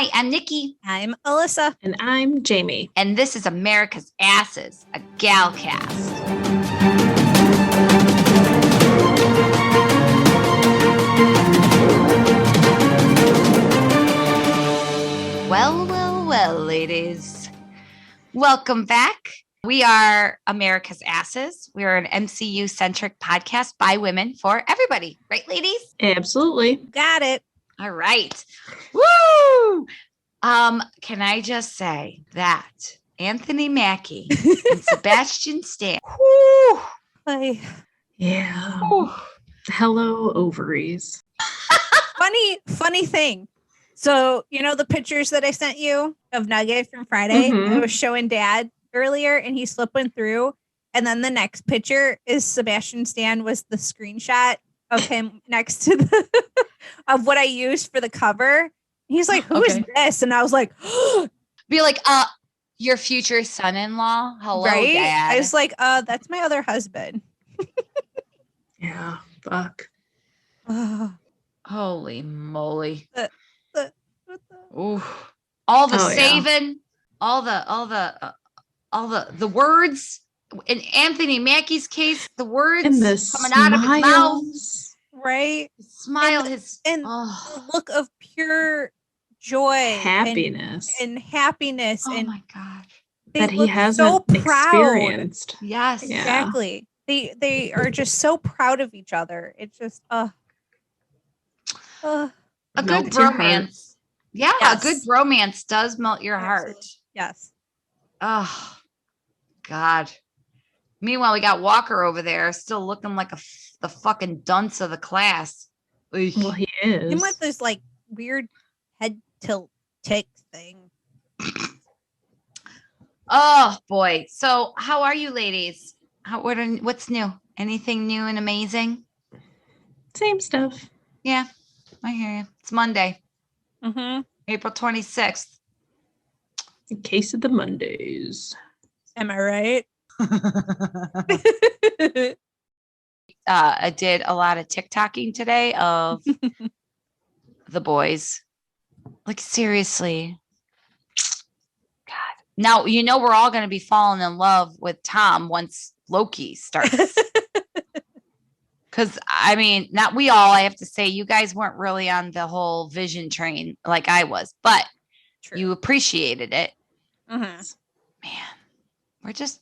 Hi, I'm Nikki. I'm Alyssa. And I'm Jamie. And this is America's Asses, a Galcast. Well, ladies. Welcome back. We are America's Asses. We are an MCU-centric podcast by women for everybody. Right, ladies? Absolutely. Got it. All right. Woo! Can I just say that Anthony Mackie and Sebastian Stan. Yeah. Hello, ovaries. Funny thing. So, you know the pictures that I sent you of Nugget from Friday? Mhm. I was showing Dad earlier and he's flipping through. And then the next picture is Sebastian Stan was the screenshot of him next to the of what I used for the cover. He's like, "Who is this?" And I was like, be like, your future son-in-law. Hello, right? Dad. I was like, that's my other husband. Yeah, fuck. Holy moly. Ooh. All the Oh, saving, all the words. In Anthony Mackie's case, the words And the coming out of his mouth. Right? His smile, and the look of pure joy, happiness, and happiness. Oh and my God. That he hasn't so experienced. Yes. Yeah. Exactly. They are just so proud of each other. It's just a good bromance. Yeah, yes. A good bromance does melt your heart. Yes. Oh God. Meanwhile, we got Walker over there still looking like the fucking dunce of the class. Well, he is. Him with this like weird head tilt tick thing. Oh boy. So how are you ladies? What's new? Anything new and amazing? Same stuff. Yeah, I hear you. It's Monday. Mm-hmm. April 26th. In case of the Mondays. Am I right? I did a lot of TikToking today of the boys. Like, seriously. God. Now, you know, we're all going to be falling in love with Tom once Loki starts. Because, I mean, not we all, I have to say, you guys weren't really on the whole Vision train like I was, but you appreciated it. Mm-hmm. Man, we're just.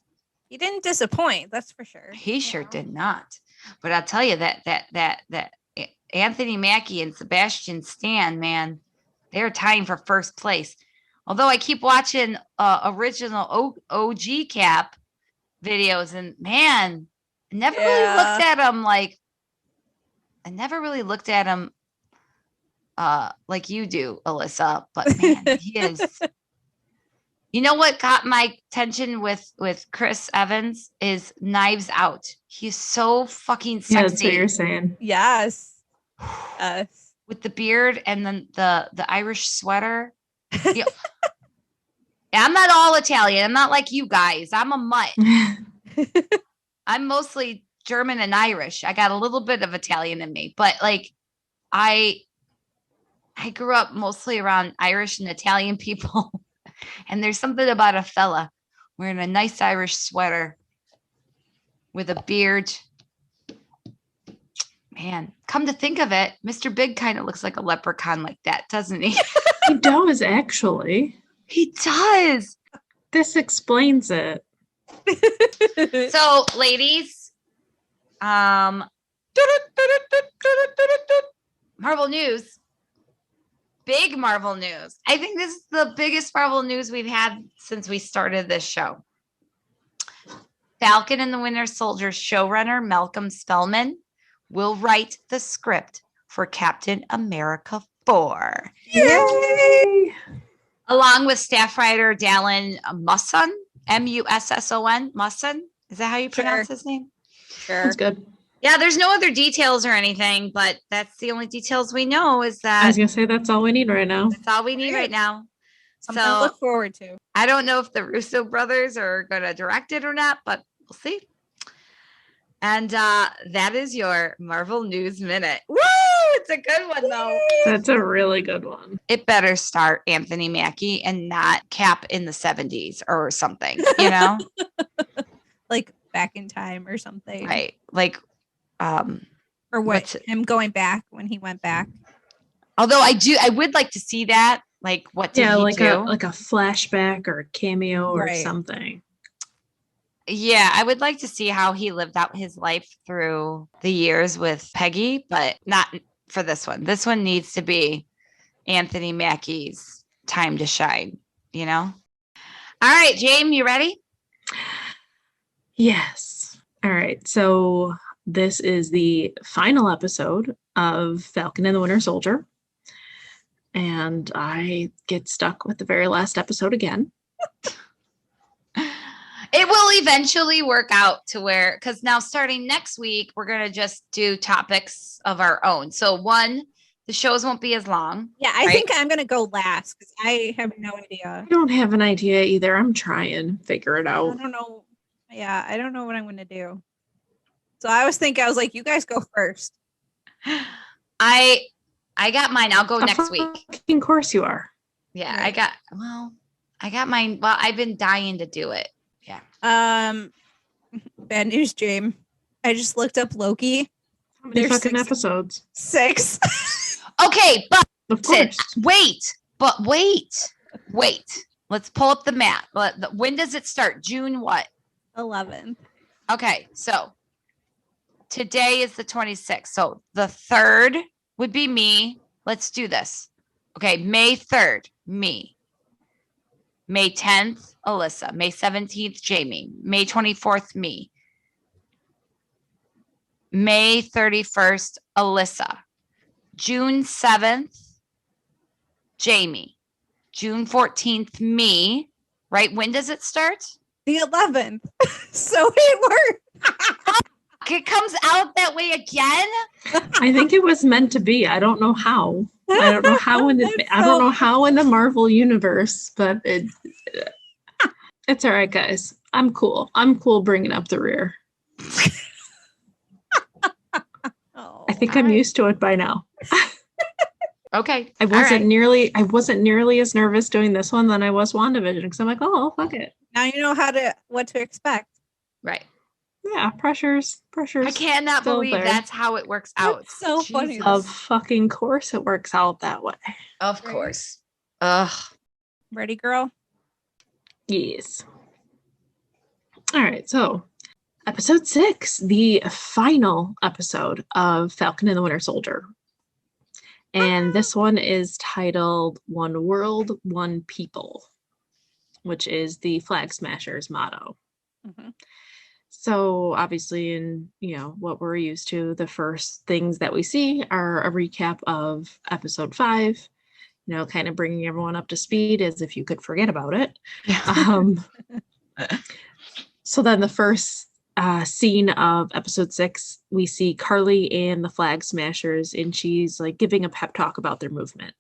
He didn't disappoint, that's for sure. He sure did not. But I'll tell you that Anthony Mackie and Sebastian Stan, man, they're tying for first place. Although I keep watching original OG Cap videos, and man, I never really looked at him like you do, Alyssa. But man, he is. You know what got my attention with Chris Evans is Knives Out. He's so fucking sexy. Yeah, that's what you're saying. Yes. With the beard and then the Irish sweater. Yeah. I'm not all Italian. I'm not like you guys. I'm a mutt. I'm mostly German and Irish. I got a little bit of Italian in me, but like I grew up mostly around Irish and Italian people. And there's something about a fella wearing a nice Irish sweater with a beard. Man, come to think of it, Mr. Big kind of looks like a leprechaun like that, doesn't he? He does, actually. He does. This explains it. So, ladies, Marvel news. Big Marvel news. I think this is the biggest Marvel news we've had since we started this show. Falcon and the Winter Soldier showrunner Malcolm Spellman will write the script for Captain America 4. Yay! Along with staff writer Dallin Musson, Musson. Musson? Is that how you pronounce his name? Sure. That's good. Yeah, there's no other details or anything, but that's the only details we know is that. I was going to say that's all we need right now. That's all we need right now. Something to look forward to. I don't know if the Russo brothers are going to direct it or not, but we'll see. And that is your Marvel News Minute. Woo! It's a good one though. That's a really good one. It better start Anthony Mackie and not Cap in the 70s or something, you know? Like back in time or something. Right. Like, Or what? Him going back when he went back. although I would like to see that. Like, what did he do? Like a flashback or a cameo or Right. something. Yeah, I would like to see how he lived out his life through the years with Peggy, but not for this one. This one needs to be Anthony Mackie's time to shine, you know? All right, Jamie, you ready? Yes. All right. So this is the final episode of Falcon and the Winter Soldier. And I get stuck with the very last episode again. It will eventually work out to where, because now starting next week, we're going to just do topics of our own. So one, the shows won't be as long. Yeah, I think I'm going to go last because I have no idea. I don't have an idea either. I'm trying to figure it out. I don't know. Yeah, I don't know what I'm going to do. So I was like, you guys go first. I got mine. I'll go next week. Of course you are. Yeah, Right. I got mine. Well, I've been dying to do it. Yeah. Bad news, James. I just looked up Loki. How many There's fucking 6 episodes? 6. Okay, but Of course. wait. Let's pull up the map. When does it start? June what? 11. Okay, so today is the 26th. So the 3rd would be me. Let's do this. Okay, May 3rd, me. May 10th, Alyssa. May 17th, Jamie. May 24th, me. May 31st, Alyssa. June 7th, Jamie. June 14th, me. Right? When does it start? The 11th. So it worked. It comes out that way again? I think it was meant to be. I don't know how. I don't know how in the Marvel universe, but it's all right, guys. I'm cool. I'm cool bringing up the rear. I think I'm used to it by now. Okay. I wasn't nearly as nervous doing this one than I was WandaVision because I'm like, oh, fuck it. Now you know what to expect. Right. Yeah, pressures. I cannot still believe there. that's how it works out. That's so funny. Jesus. Of fucking course it works out that way. Of course. Ugh. Ready, girl? Yes. All right, so episode 6, the final episode of Falcon and the Winter Soldier. And this one is titled One World, One People, which is the Flag Smashers motto. Mm-hmm. So obviously in, what we're used to, the first things that we see are a recap of episode 5, kind of bringing everyone up to speed as if you could forget about it. So then the first scene of episode 6, we see Carly and the Flag Smashers, and she's like giving a pep talk about their movement.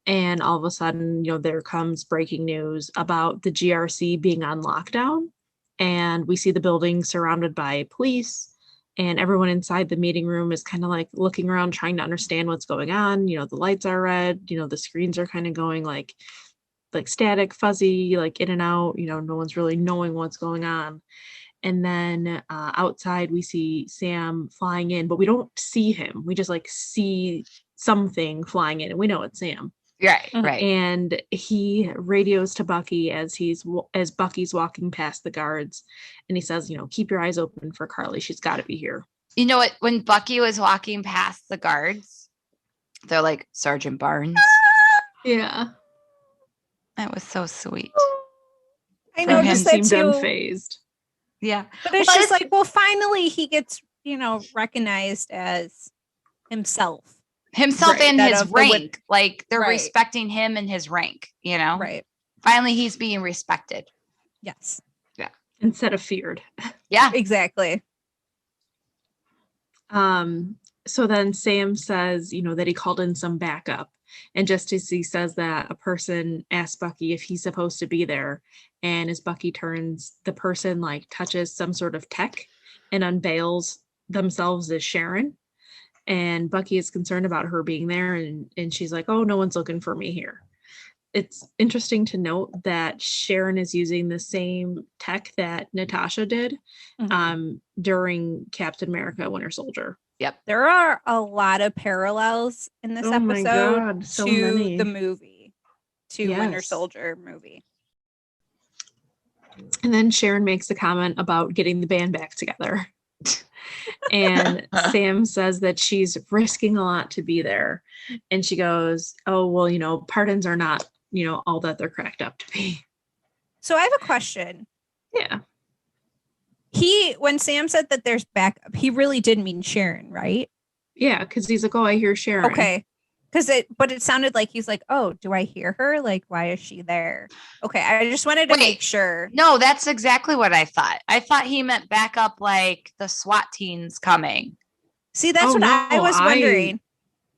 And all of a sudden, there comes breaking news about the GRC being on lockdown. And we see the building surrounded by police, and everyone inside the meeting room is kind of like looking around, trying to understand what's going on. The lights are red, the screens are kind of going like static, fuzzy, like in and out, no one's really knowing what's going on. And then outside we see Sam flying in, but we don't see him. We just see something flying in, and we know it's Sam. Right. And he radios to Bucky as Bucky's walking past the guards, and he says, keep your eyes open for Carly. She's got to be here. You know what? When Bucky was walking past the guards, they're like, Sergeant Barnes. Yeah. That was so sweet. I know, just that seemed too. unfazed. Yeah. But it's just like, well, finally he gets, recognized as himself. Himself and his rank. Like they're Right. respecting him and his rank, Right. Finally, he's being respected. Yes. Instead of feared. Yeah. Exactly. So then Sam says, that he called in some backup. And just as he says that, a person asks Bucky if he's supposed to be there. And as Bucky turns, the person touches some sort of tech and unveils themselves as Sharon. And Bucky is concerned about her being there, and she's like, oh, no one's looking for me here. It's interesting to note that Sharon is using the same tech that Natasha did during Captain America Winter Soldier. Yep. There are a lot of parallels in this episode so to many. the movie, to Winter Yes. Soldier movie. And then Sharon makes a comment about getting the band back together. And Sam says that she's risking a lot to be there. And she goes, oh, well, you know, pardons are not, you know, all that they're cracked up to be. So I have a question. Yeah. When Sam said that there's backup, he really did mean Sharon, right? Yeah, because he's like, oh, I hear Sharon. Okay. But it sounded like he's like, oh, do I hear her? Like, why is she there? Okay, I just wanted to make sure. No, that's exactly what I thought. I thought he meant backup, like the SWAT team's coming. See, that's what I was wondering.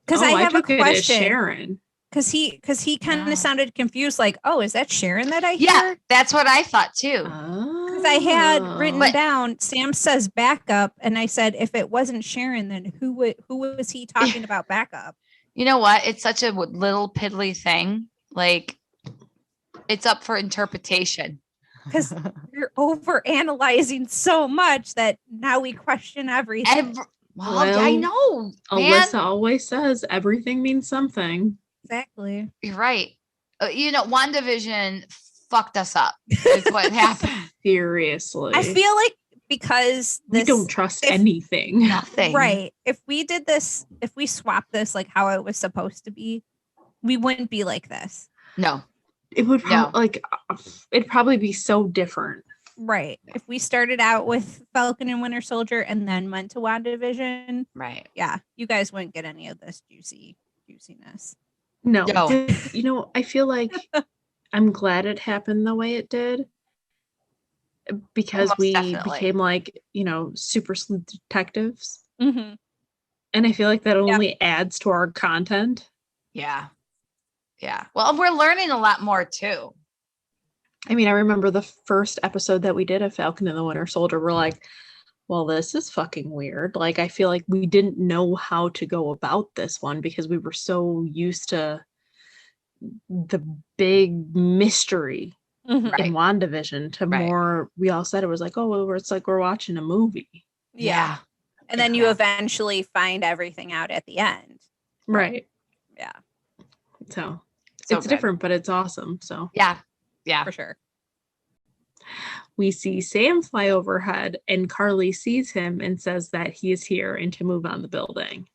Because I have a question. Sharon. Because he kind of sounded confused, like, oh, is that Sharon that I hear? Yeah, that's what I thought too. Because I had written down, Sam says backup, and I said, if it wasn't Sharon, then who was he talking about backup? You know what? It's such a little piddly thing. Like, it's up for interpretation. Because you're over analyzing so much that now we question everything. Well, I know. Alyssa always says everything means something. Exactly. You're right. You know, WandaVision fucked us up. Is what happened. Seriously. I feel like because we don't trust anything. Nothing. Right. If we did this, if we swapped this like how it was supposed to be, we wouldn't be like this. No. It would it'd probably be so different. Right. If we started out with Falcon and Winter Soldier and then went to WandaVision. Right. Yeah. You guys wouldn't get any of this juiciness. No. You know, I feel like I'm glad it happened the way it did. Because we became like, you know, super sleuth detectives. Mm-hmm. And I feel like that only adds to our content. Yeah. Yeah. Well, we're learning a lot more too. I mean, I remember the first episode that we did of Falcon and the Winter Soldier. We're like, well, this is fucking weird. Like, I feel like we didn't know how to go about this one because we were so used to the big mystery. Mm-hmm. In WandaVision to more, we all said it was like, oh, well, it's like we're watching a movie. Yeah. And then you eventually find everything out at the end. Right. Yeah. So it's different, but it's awesome. So yeah, for sure. We see Sam fly overhead and Carly sees him and says that he is here and to move on the building.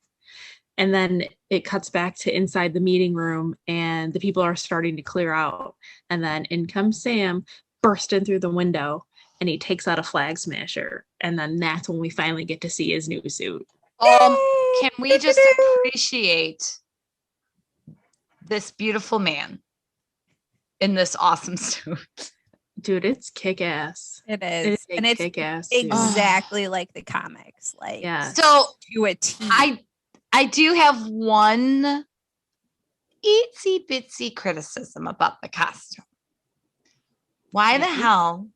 And then it cuts back to inside the meeting room and the people are starting to clear out. And then in comes Sam, bursting through the window, and he takes out a flag smasher. And then that's when we finally get to see his new suit. Can we just appreciate this beautiful man in this awesome suit? Dude, it's kick-ass. It is. And it's kick-ass exactly like the comics. Like, so to a T. I do have one itsy bitsy criticism about the costume. Why the hell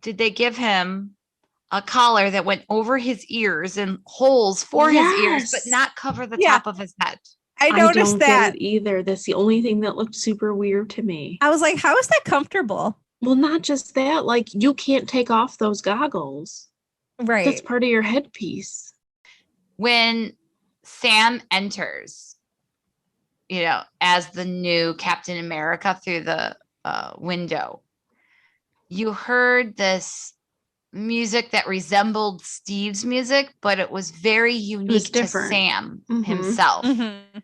did they give him a collar that went over his ears and holes for his ears, but not cover the top of his head? I noticed that get it either. That's the only thing that looked super weird to me. I was like, how is that comfortable? Well, not just that. Like, you can't take off those goggles. Right. That's part of your headpiece. When Sam enters, you know, as the new Captain America through the window, you heard this music that resembled Steve's music, but it was very unique to Sam himself. Mm-hmm.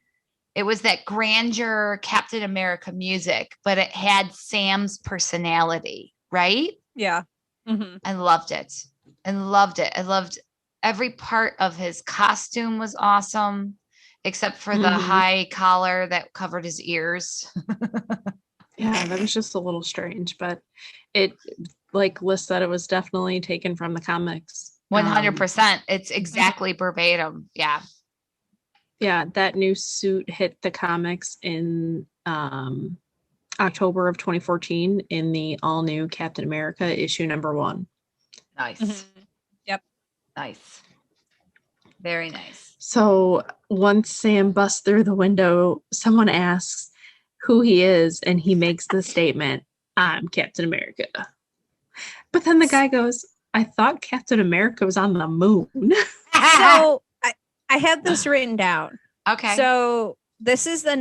It was that grandeur Captain America music, but it had Sam's personality, right? Yeah. Mm-hmm. I loved it. I loved every part of his costume was awesome, except for the high collar that covered his ears. Yeah, that was just a little strange, but it, like Liz said, it was definitely taken from the comics. 100%. It's exactly verbatim. Yeah. Yeah, that new suit hit the comics in October of 2014 in the all-new Captain America issue #1. Nice. Mm-hmm. Yep. Nice. Very nice. So once Sam busts through the window, someone asks who he is, and he makes the statement, "I'm Captain America." But then the guy goes, "I thought Captain America was on the moon." So I had this written down. Okay. So this is the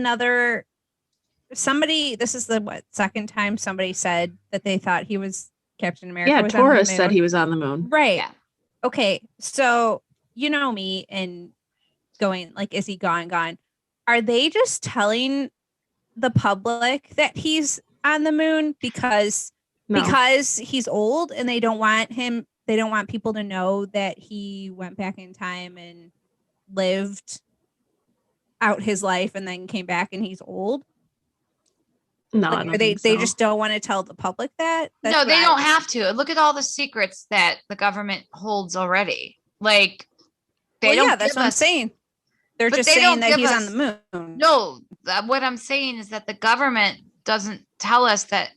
second time somebody said that they thought he was Captain America. Yeah, was Taurus said he was on the moon. Right. Yeah. Okay. So you know me and going like, is he gone? Are they just telling the public that he's on the moon because he's old and they don't want people to know that he went back in time and lived out his life and then came back and he's old? No, like, I don't they think so. just don't want to tell the public that? No, they don't have to. Look at all the secrets that the government holds already. Like, that's what I'm saying. They're just saying that he's on the moon. No, what I'm saying is that the government doesn't tell us that,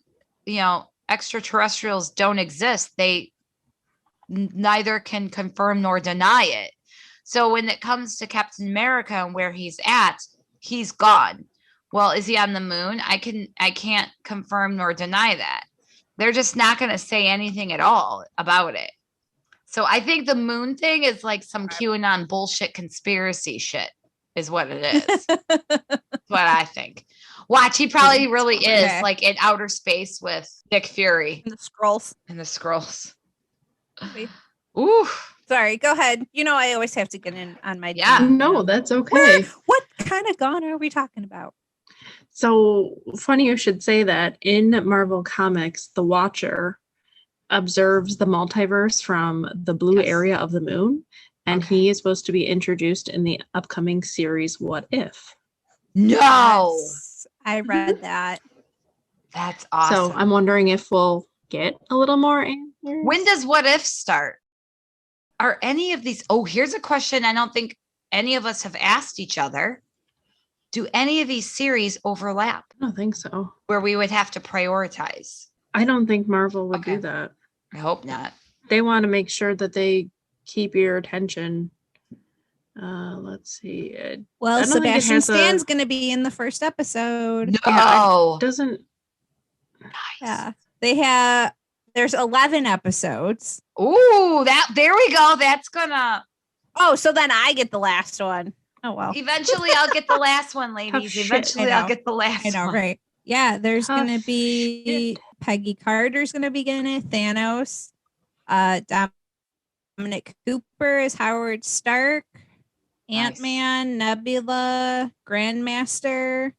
extraterrestrials don't exist. They neither can confirm nor deny it. So when it comes to Captain America and where he's at, he's gone. Well, is he on the moon? I can't confirm nor deny that. They're just not going to say anything at all about it. So I think the moon thing is like some QAnon bullshit conspiracy shit is what it is. That's what I think. Watch, he probably really is like in outer space with Nick Fury. And the Skrulls. Ooh. Sorry, go ahead. I always have to get in on my No, that's okay. What kind of gone are we talking about? So funny you should say that. In Marvel Comics, the Watcher observes the multiverse from the blue area of the moon, and he is supposed to be introduced in the upcoming series What If? No! Yes, I read that. That's awesome. So I'm wondering if we'll get a little more answers. When does What If start? Are any of these... Oh, here's a question I don't think any of us have asked each other. Do any of these series overlap? I don't think so. Where we would have to prioritize? I don't think Marvel would do that. I hope not. They want to make sure that they keep your attention. Let's see. Well, Sebastian Stan's going to be in the first episode. No. Yeah, it doesn't. Nice. Yeah. There's 11 episodes. Ooh, there we go. That's gonna. Oh, so then I get the last one. Oh, well. Eventually I'll get the last one, ladies. Eventually I'll get the last one. I know, right? Yeah, there's going to be Peggy Carter's going to be in it. Thanos. Dominic Cooper is Howard Stark. Ant-Man, Nebula, Grandmaster,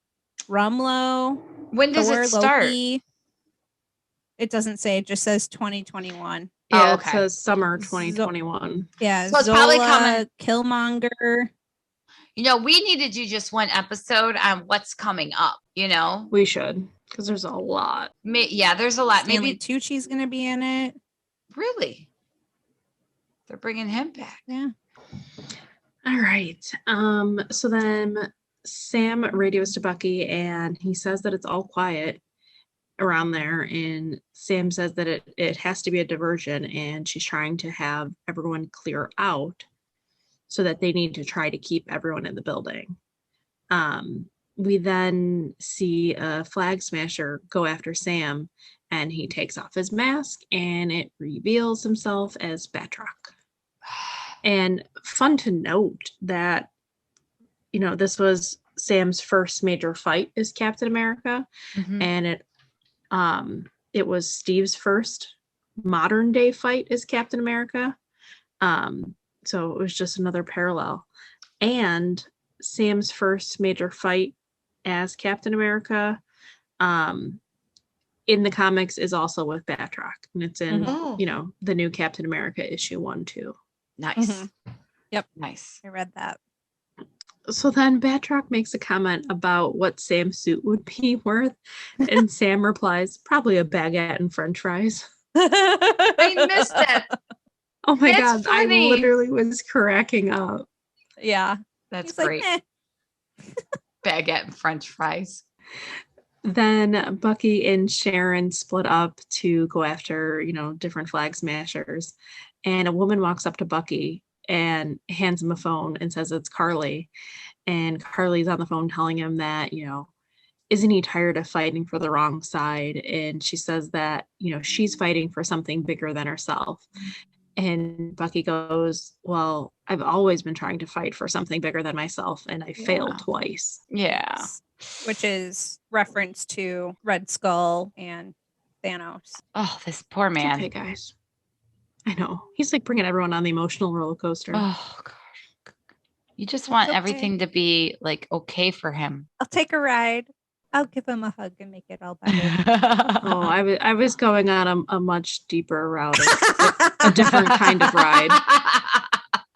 Rumlow. When does it start? Loki. It doesn't say. It just says 2021. Yeah, it says summer 2021. Yeah, so it's probably coming. Killmonger. We need to do just one episode on what's coming up. We should, because there's a lot. There's a lot. Stanley Tucci's going to be in it. Really? They're bringing him back. Yeah. All right. So then Sam radios to Bucky and he says that it's all quiet around there, and Sam says that it has to be a diversion, and she's trying to have everyone clear out so that they need to try to keep everyone in the building. We then see a flag smasher go after Sam, and he takes off his mask and it reveals himself as Batroc. And fun to note that, this was Sam's first major fight as Captain America. Mm-hmm. And it was Steve's first modern day fight as Captain America. So it was just another parallel. And Sam's first major fight as Captain America in the comics is also with Batroc. And it's in, the new Captain America issue 1-2. Nice. Mm-hmm. Yep. Nice. I read that. So then Batroc makes a comment about what Sam's suit would be worth. And Sam replies, probably a baguette and French fries. I missed it. Oh my God. Funny. I literally was cracking up. Yeah. That's great. Like, baguette and French fries. Then Bucky and Sharon split up to go after, different flag smashers. And a woman walks up to Bucky and hands him a phone and says it's Carly. And Carly's on the phone telling him that, isn't he tired of fighting for the wrong side? And she says that, she's fighting for something bigger than herself. And Bucky goes, well, I've always been trying to fight for something bigger than myself, and I failed twice. Yeah. Which is reference to Red Skull and Thanos. Oh, this poor man. Okay, guys. I know. He's like bringing everyone on the emotional roller coaster. Oh, gosh. You just want everything to be like okay for him. I'll take a ride. I'll give him a hug and make it all better. Oh, I was going on a much deeper route, a different kind of ride.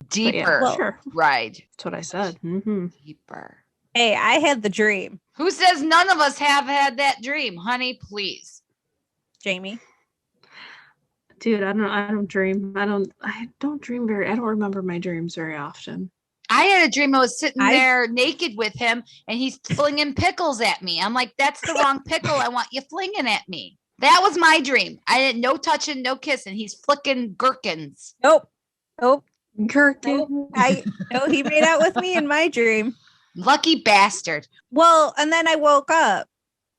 Deeper ride. That's what I said. Mm-hmm. Deeper. Hey, I had the dream. Who says none of us have had that dream, honey? Please, Jamie. Dude, I don't dream. I don't dream I don't remember my dreams very often. I had a dream I was sitting there naked with him and he's flinging pickles at me. I'm like, that's the wrong pickle. I want you flinging at me. That was my dream. I didn't no touching, no kissing. He's flicking gherkins. Nope. Gherkin. No, he made out with me in my dream. Lucky bastard. Well, and then I woke up.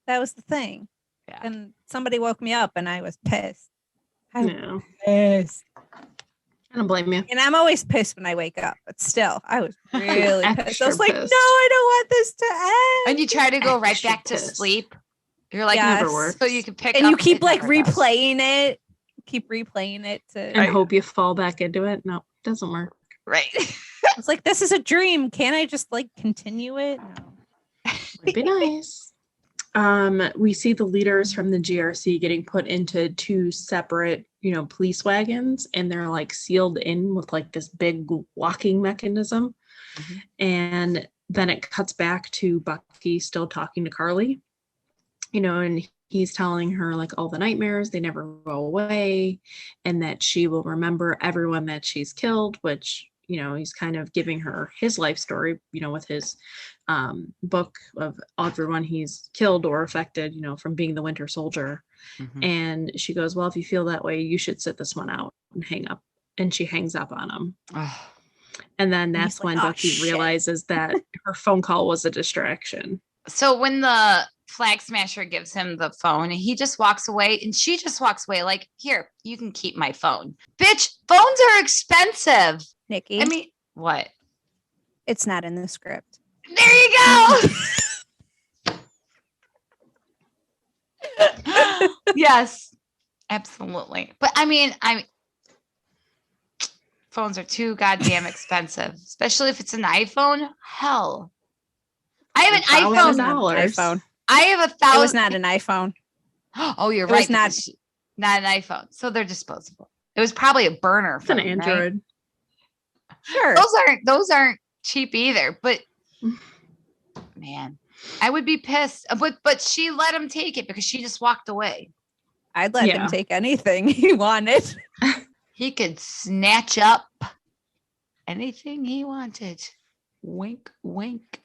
That was the thing. Yeah. And somebody woke me up and I was pissed. No. Pissed. I don't blame you. And I'm always pissed when I wake up, but still, I was really pissed. I was like, pissed. no, I don't want this to end. And you try to go right Extra back to pissed. sleep. You're like, Yes. Never works. so you can pick And up. you keep it like never does. replaying it. Keep replaying it to And hope you fall back into it. No, doesn't work. Right. I was like, this is a dream. Can't I just like continue it? No. Would be nice. We see the leaders from the GRC getting put into two separate, police wagons, and they're like sealed in with like this big locking mechanism. Mm-hmm. And then it cuts back to Bucky still talking to Carly, and he's telling her like all the nightmares, they never go away, and that she will remember everyone that she's killed, which, he's kind of giving her his life story, with his book of everyone he's killed or affected, from being the Winter Soldier. Mm-hmm. And she goes, well, if you feel that way, you should sit this one out and hang up. And she hangs up on him. Oh. And then that's when Bucky realizes that her phone call was a distraction. So when the Flag Smasher gives him the phone, he just walks away, and she just walks away like, here, you can keep my phone. Bitch, phones are expensive. Nikki. I mean, what? It's not in the script. There you go. Yes, absolutely. But I mean, phones are too goddamn expensive, especially if it's an iPhone. Hell, I have an iPhone. I have 1,000. It was not an iPhone. Oh, you're right. It was not an iPhone. So they're disposable. It was probably a burner phone. It's an Android. Right? Sure. Those aren't cheap either. But man, I would be pissed. But she let him take it because she just walked away. I'd let him take anything he wanted. He could snatch up anything he wanted. Wink, wink.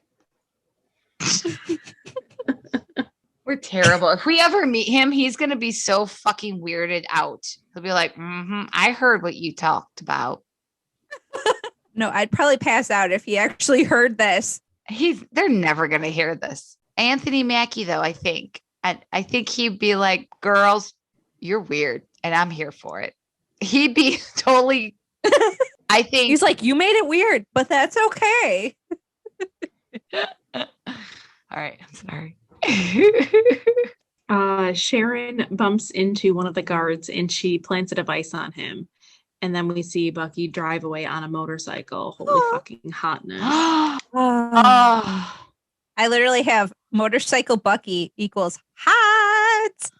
We're terrible. If we ever meet him, he's going to be so fucking weirded out. He'll be like, I heard what you talked about. No, I'd probably pass out if he actually heard this. They're never going to hear this. Anthony Mackie, though, I think. I think he'd be like, girls, you're weird, and I'm here for it. He'd be totally, I think. He's like, you made it weird, but that's okay. All right, I'm sorry. Sharon bumps into one of the guards and she plants a device on him. And then we see Bucky drive away on a motorcycle. Holy fucking hotness. I literally have motorcycle Bucky equals hot.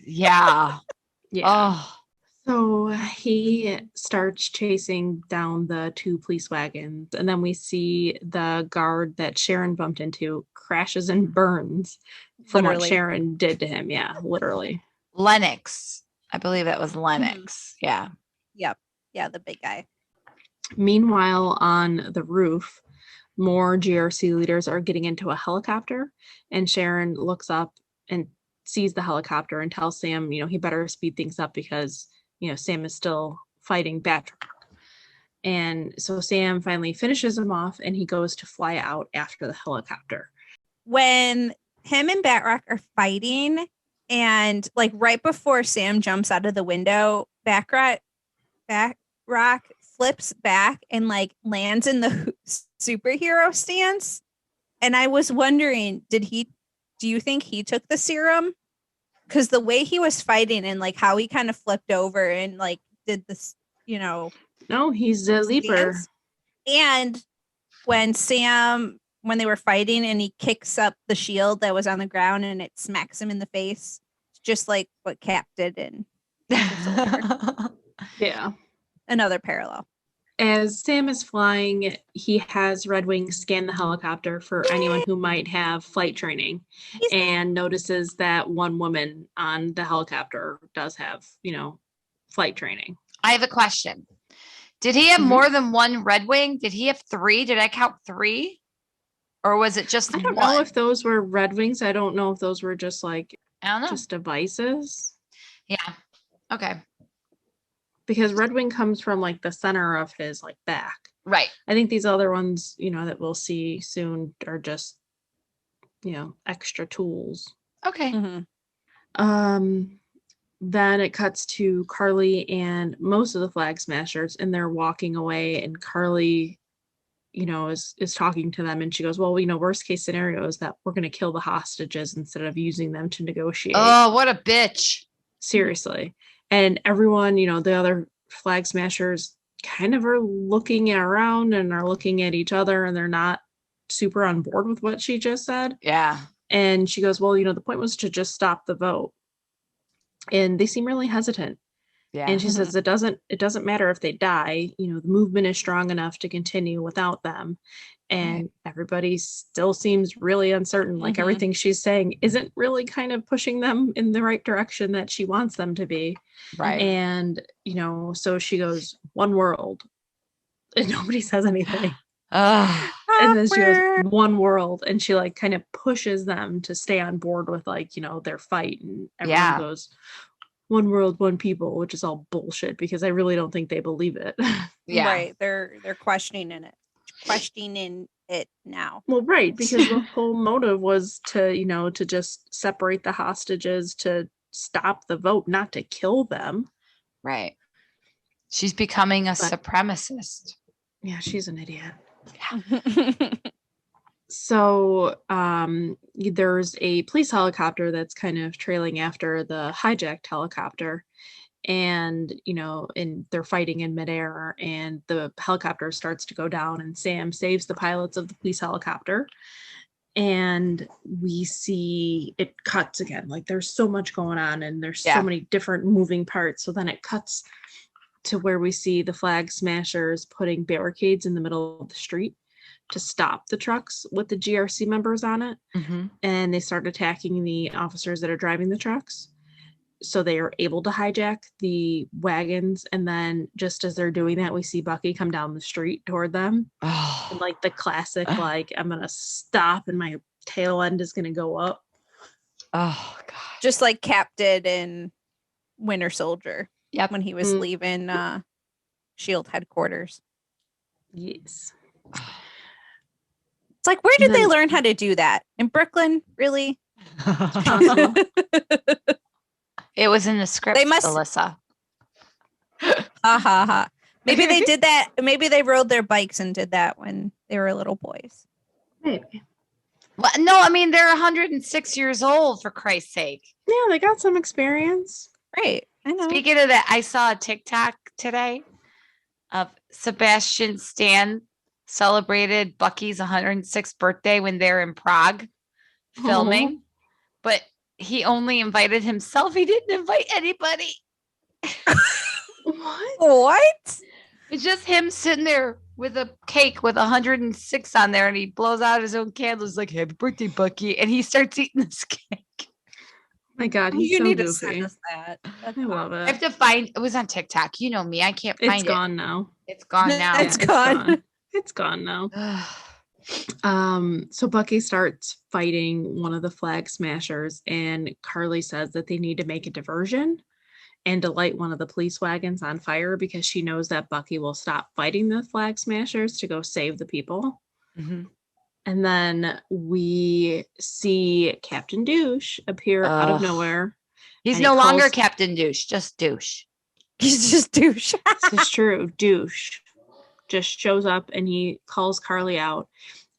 Yeah. Oh. So he starts chasing down the two police wagons, and then we see the guard that Sharon bumped into crashes and burns from what Sharon did to him. Yeah, literally. Lennox. I believe that was Lennox. Mm-hmm. Yeah. Yep. Yeah, the big guy. Meanwhile, on the roof, more GRC leaders are getting into a helicopter, and Sharon looks up and sees the helicopter and tells Sam, he better speed things up because Sam is still fighting Batroc. And so Sam finally finishes him off and he goes to fly out after the helicopter. When him and Batroc are fighting, and like right before Sam jumps out of the window, Batroc flips back and like lands in the superhero stance. And I was wondering, do you think he took the serum? Because the way he was fighting and like how he kind of flipped over and like did this, No, he's a leaper. And when they were fighting and he kicks up the shield that was on the ground and it smacks him in the face, just like what Cap did in Winter Soldier. Yeah. Another parallel. As Sam is flying, he has Red Wing scan the helicopter for anyone who might have flight training and notices that one woman on the helicopter does have, flight training. I have a question. Did he have more than one Red Wing? Did he have 3? Did I count 3? Or was it just I don't know if those were Red Wings. I don't know if those were just like, I don't know. Just devices. Yeah. Okay. Because Red Wing comes from like the center of his like back. Right. I think these other ones, that we'll see soon are just, extra tools. Okay. Mm-hmm. Then it cuts to Carly and most of the Flag Smashers, and they're walking away, and Carly, is talking to them, and she goes, well, worst case scenario is that we're going to kill the hostages instead of using them to negotiate. Oh, what a bitch. Seriously. And everyone, the other Flag Smashers kind of are looking around and are looking at each other, and they're not super on board with what she just said. Yeah. And she goes, well, the point was to just stop the vote. And they seem really hesitant. Yeah. And she says it doesn't matter if they die, the movement is strong enough to continue without them. And everybody still seems really uncertain. Like everything she's saying isn't really kind of pushing them in the right direction that she wants them to be. Right. And, so she goes, one world. And nobody says anything. And then she goes, one world. And she like kind of pushes them to stay on board with like, their fight. And everyone goes, one world, one people, which is all bullshit because I really don't think they believe it. Yeah. Right. They're questioning it now. Well, right, because the whole motive was to, to just separate the hostages, to stop the vote, not to kill them. Right. She's becoming a supremacist. Yeah, she's an idiot. Yeah. So there's a police helicopter that's kind of trailing after the hijacked helicopter, and and they're fighting in midair, and the helicopter starts to go down, and Sam saves the pilots of the police helicopter, and we see it cuts again. Like there's so much going on, and there's so many different moving parts. So then it cuts to where we see the Flag Smashers putting barricades in the middle of the street to stop the trucks with the GRC members on it. And they start attacking the officers that are driving the trucks. So they are able to hijack the wagons. And then just as they're doing that, we see Bucky come down the street toward them. And like the classic, like, I'm going to stop and my tail end is going to go up. Oh, God. Just like Cap did in Winter Soldier. Yep. When he was leaving SHIELD headquarters. Yes. It's like, where did they learn how to do that? In Brooklyn? Really? It was in the script, Alyssa. Ha ha ha. Maybe they did that. Maybe they rode their bikes and did that when they were little boys. Maybe. Well, no, I mean, they're 106 years old, for Christ's sake. Yeah, they got some experience. Right. I know. Speaking of that, I saw a TikTok today of Sebastian Stan celebrated Bucky's 106th birthday when they're in Prague filming, but he only invited himself. He didn't invite anybody. What? It's just him sitting there with a cake with 106 on there, and he blows out his own candles like, happy birthday, Bucky. And he starts eating this cake. My God, he's you so need goofy. to send us that. I love it. I have to find it. Was on TikTok. You know me. I can't find it. It's gone now. It's gone now. It's gone. It's gone now. So Bucky starts fighting one of the Flag Smashers, and Carly says that they need to make a diversion. and to light one of the police wagons on fire because she knows that Bucky will stop fighting the Flag Smashers to go save the people. Mm-hmm. And then we see Captain Douche appear out of nowhere. He's and no he longer calls- Captain Douche, just Douche. He's just douche. This is true. Douche just shows up and he calls Carly out.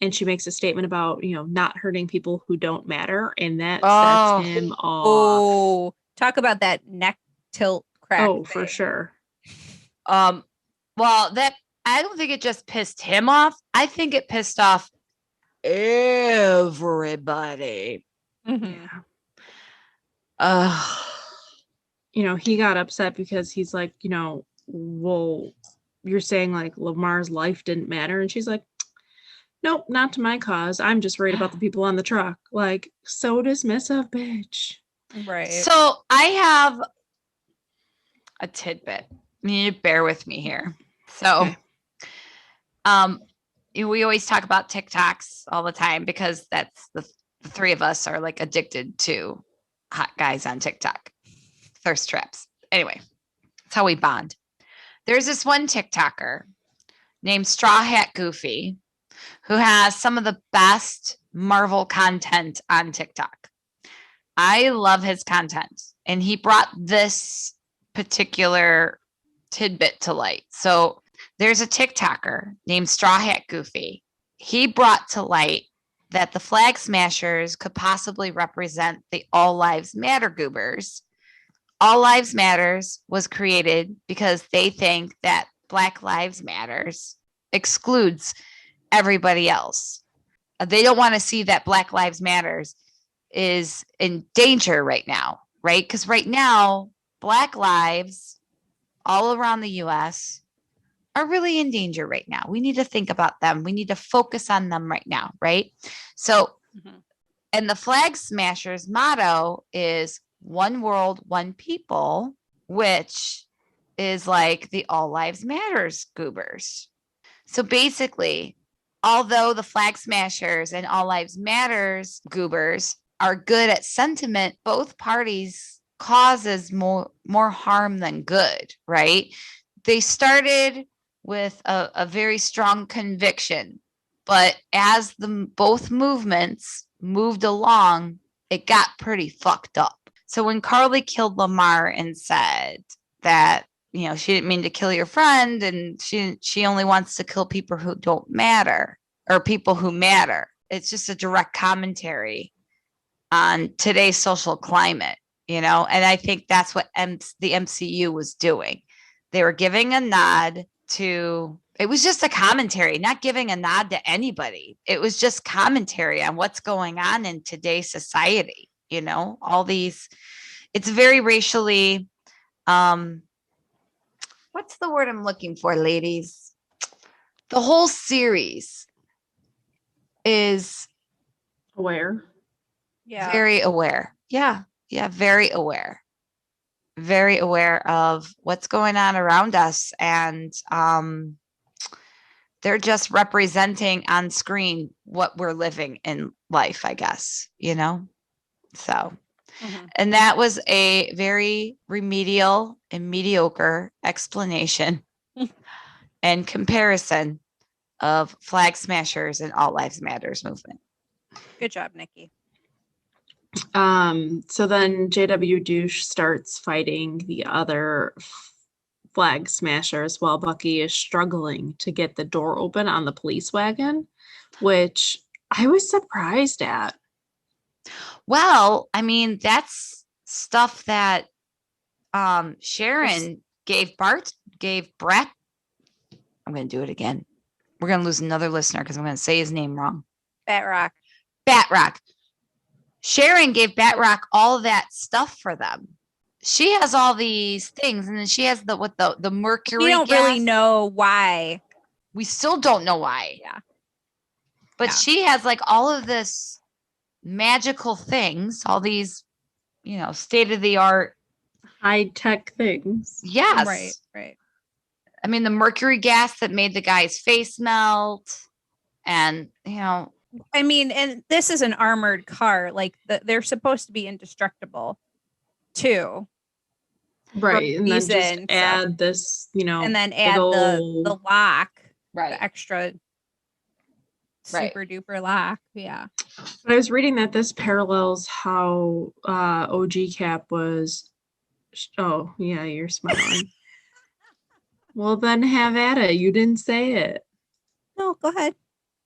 And she makes a statement about, not hurting people who don't matter. And that sets him off. Oh, talk about that neck tilt crack. Oh, for sure. Well, that I don't think it just pissed him off. I think it pissed off everybody. Mm-hmm. He got upset because he's like, well, you're saying like Lamar's life didn't matter. And she's like, nope, not to my cause. I'm just worried about the people on the truck. Like, so dismissive, bitch. Right. So I have a tidbit. You need to bear with me here. So, we always talk about TikToks all the time because that's the three of us are like addicted to hot guys on TikTok. Thirst traps. Anyway, that's how we bond. There's this one TikToker named Straw Hat Goofy who has some of the best Marvel content on TikTok. I love his content, and he brought this particular tidbit to light. So there's a TikToker named Straw Hat Goofy. He brought to light that the Flag Smashers could possibly represent the All Lives Matter goobers. All Lives Matters was created because they think that Black Lives Matters excludes everybody else. They don't want to see that Black Lives Matters is in danger right now, right? Because right now, Black lives all around the US are really in danger right now. We need to think about them. We need to focus on them right now, right? So, and the Flag Smashers motto is one world, one people, which is like the All Lives Matters goobers. So basically, although the Flag Smashers and All Lives Matters goobers are good at sentiment, both parties causes more harm than good, right? They started with a very strong conviction, but as both movements moved along, it got pretty fucked up. So when Carly killed Lamar and said that, she didn't mean to kill your friend and she only wants to kill people who don't matter or people who matter. It's just a direct commentary on today's social climate, and I think that's what the MCU was doing. They were giving a nod to, it was just a commentary, not giving a nod to anybody. It was just commentary on what's going on in today's society, all these, it's very racially, what's the word I'm looking for, ladies? The whole series is aware. Yeah. Very aware. Yeah. Very aware. Very aware of what's going on around us. And they're just representing on screen what we're living in life, I guess, So, and that was a very remedial and mediocre explanation and comparison of Flag Smashers and All Lives Matters movement. Good job, Nikki. So then JW Douche starts fighting the other Flag Smashers while Bucky is struggling to get the door open on the police wagon, which I was surprised at. Well, I mean, that's stuff that Sharon gave Brett. I'm going to do it again. We're going to lose another listener because I'm going to say his name wrong. Batrock. Sharon gave Batrock all that stuff for them. She has all these things, and then she has the mercury. We don't really know why. We still don't know why. Yeah. But she has like all of this magical things, all these, state of the art, high tech things. Yes. Right. I mean, the mercury gas that made the guy's face melt, and I mean, and this is an armored car. Like they're supposed to be indestructible, too. Right. And then just reason, so- add this, and then big add the ol- lock, Right. the extra Right. super duper lock. Yeah. But I was reading that this parallels how OG Cap was. Oh, yeah, you're smiling. Well, then have at it. You didn't say it. No, go ahead.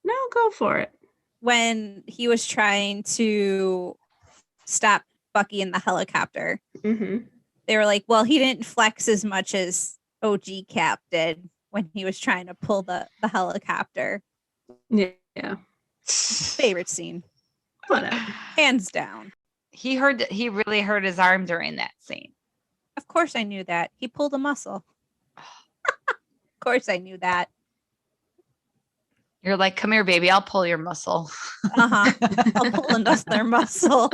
No, go for it. When he was trying to stop Bucky in the helicopter, Mm-hmm. they were like, well, he didn't flex as much as OG Cap did when he was trying to pull the helicopter. Yeah. Favorite scene. Whatever. Hands down. He really hurt his arm during that scene. Of course I knew that. He pulled a muscle. Of course I knew that. You're like, come here, baby. I'll pull your muscle. Uh-huh. I'll pull another muscle.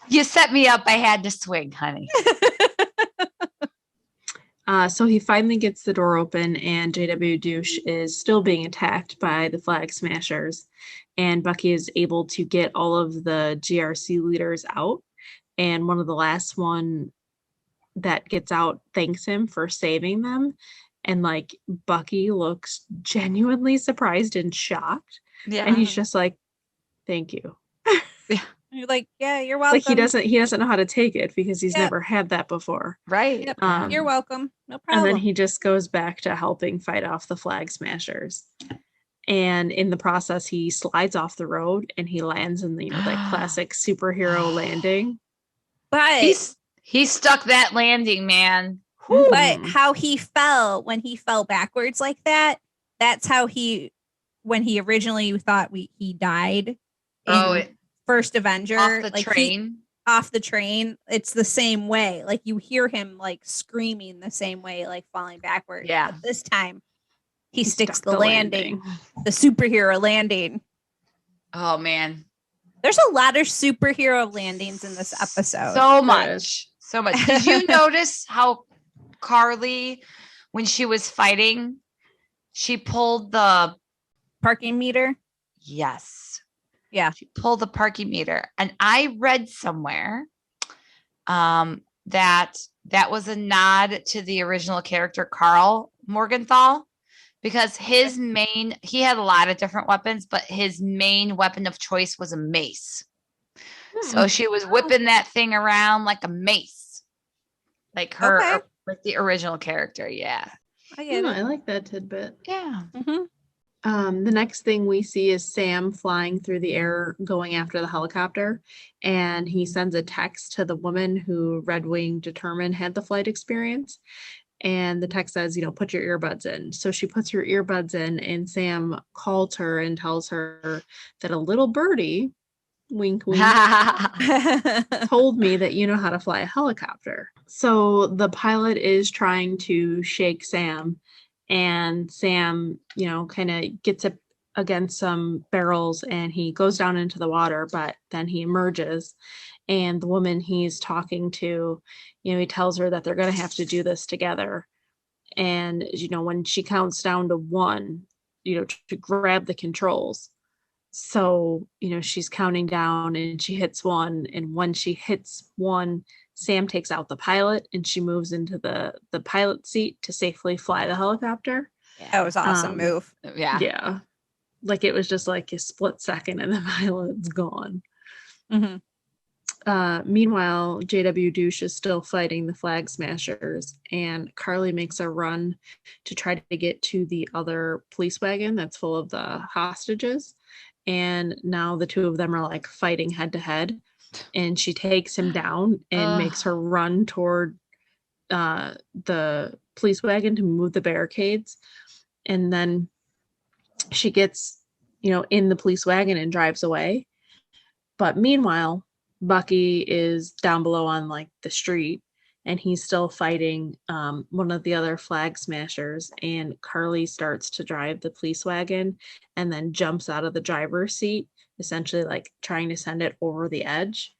You set me up. I had to swing, honey. So he finally gets the door open, and JW Douche is still being attacked by the Flag Smashers. And Bucky is able to get all of the GRC leaders out. And one of the last one that gets out thanks him for saving them. And like Bucky looks genuinely surprised and shocked. Yeah. And he's just like, thank you. You're like, yeah, you're welcome. Like he doesn't know how to take it because he's Yep. never had that before. Right. Yep. Um, You're welcome. No And problem. then he just goes back to helping fight off the Flag Smashers. And in the process, he slides off the road and he lands in the that classic superhero landing. but He stuck that landing, man. but Mhm. how he fell when he fell backwards like that, that's how when he originally thought he died in Oh, First Avenger, off the like train. off the train, it's the same way. Like you hear him like screaming the same way, like falling backwards. Yeah. But this time he sticks stuck the landing, the superhero landing. Oh man, There's a lot of superhero landings in this episode. so There much, is. so much. Did you notice how Carly, when she was fighting, she pulled the Parking meter. yes, Yeah. she pulled the parking meter, and I read somewhere, that was a nod to the original character Carl Morgenthau. Because he had a lot of different weapons, but his main weapon of choice was a mace. So she was whipping that thing around like a mace. Like her, Okay. like the original character. Yeah. I get it. I like that tidbit. Yeah. Mhm. The next thing we see is Sam flying through the air going after the helicopter, and he sends a text to the woman who Red Wing determined had the flight experience. And the text says, put your earbuds in. So she puts her earbuds in, and Sam calls her and tells her that a little birdie, wink, wink, told me that you know how to fly a helicopter. So the pilot is trying to shake Sam, and Sam, kind of gets up against some barrels and he goes down into the water, but then he emerges. And the woman he's talking to, he tells her that they're going to have to do this together. And, when she counts down to 1, to grab the controls. So, she's counting down and she hits 1. And when she hits 1, Sam takes out the pilot and she moves into the pilot seat to safely fly the helicopter. That was an awesome move. Yeah. Yeah. Like it was just like a split second and the pilot's gone. Mm-hmm. Meanwhile, JW Douche is still fighting the Flag Smashers, and Carly makes a run to try to get to the other police wagon that's full of the hostages. And now the two of them are like fighting head to head, and she takes him down and makes her run toward the police wagon to move the barricades. And then she gets, in the police wagon and drives away. But meanwhile, Bucky is down below on like the street, and he's still fighting one of the other Flag Smashers. And Carly starts to drive the police wagon and then jumps out of the driver's seat, essentially like trying to send it over the edge.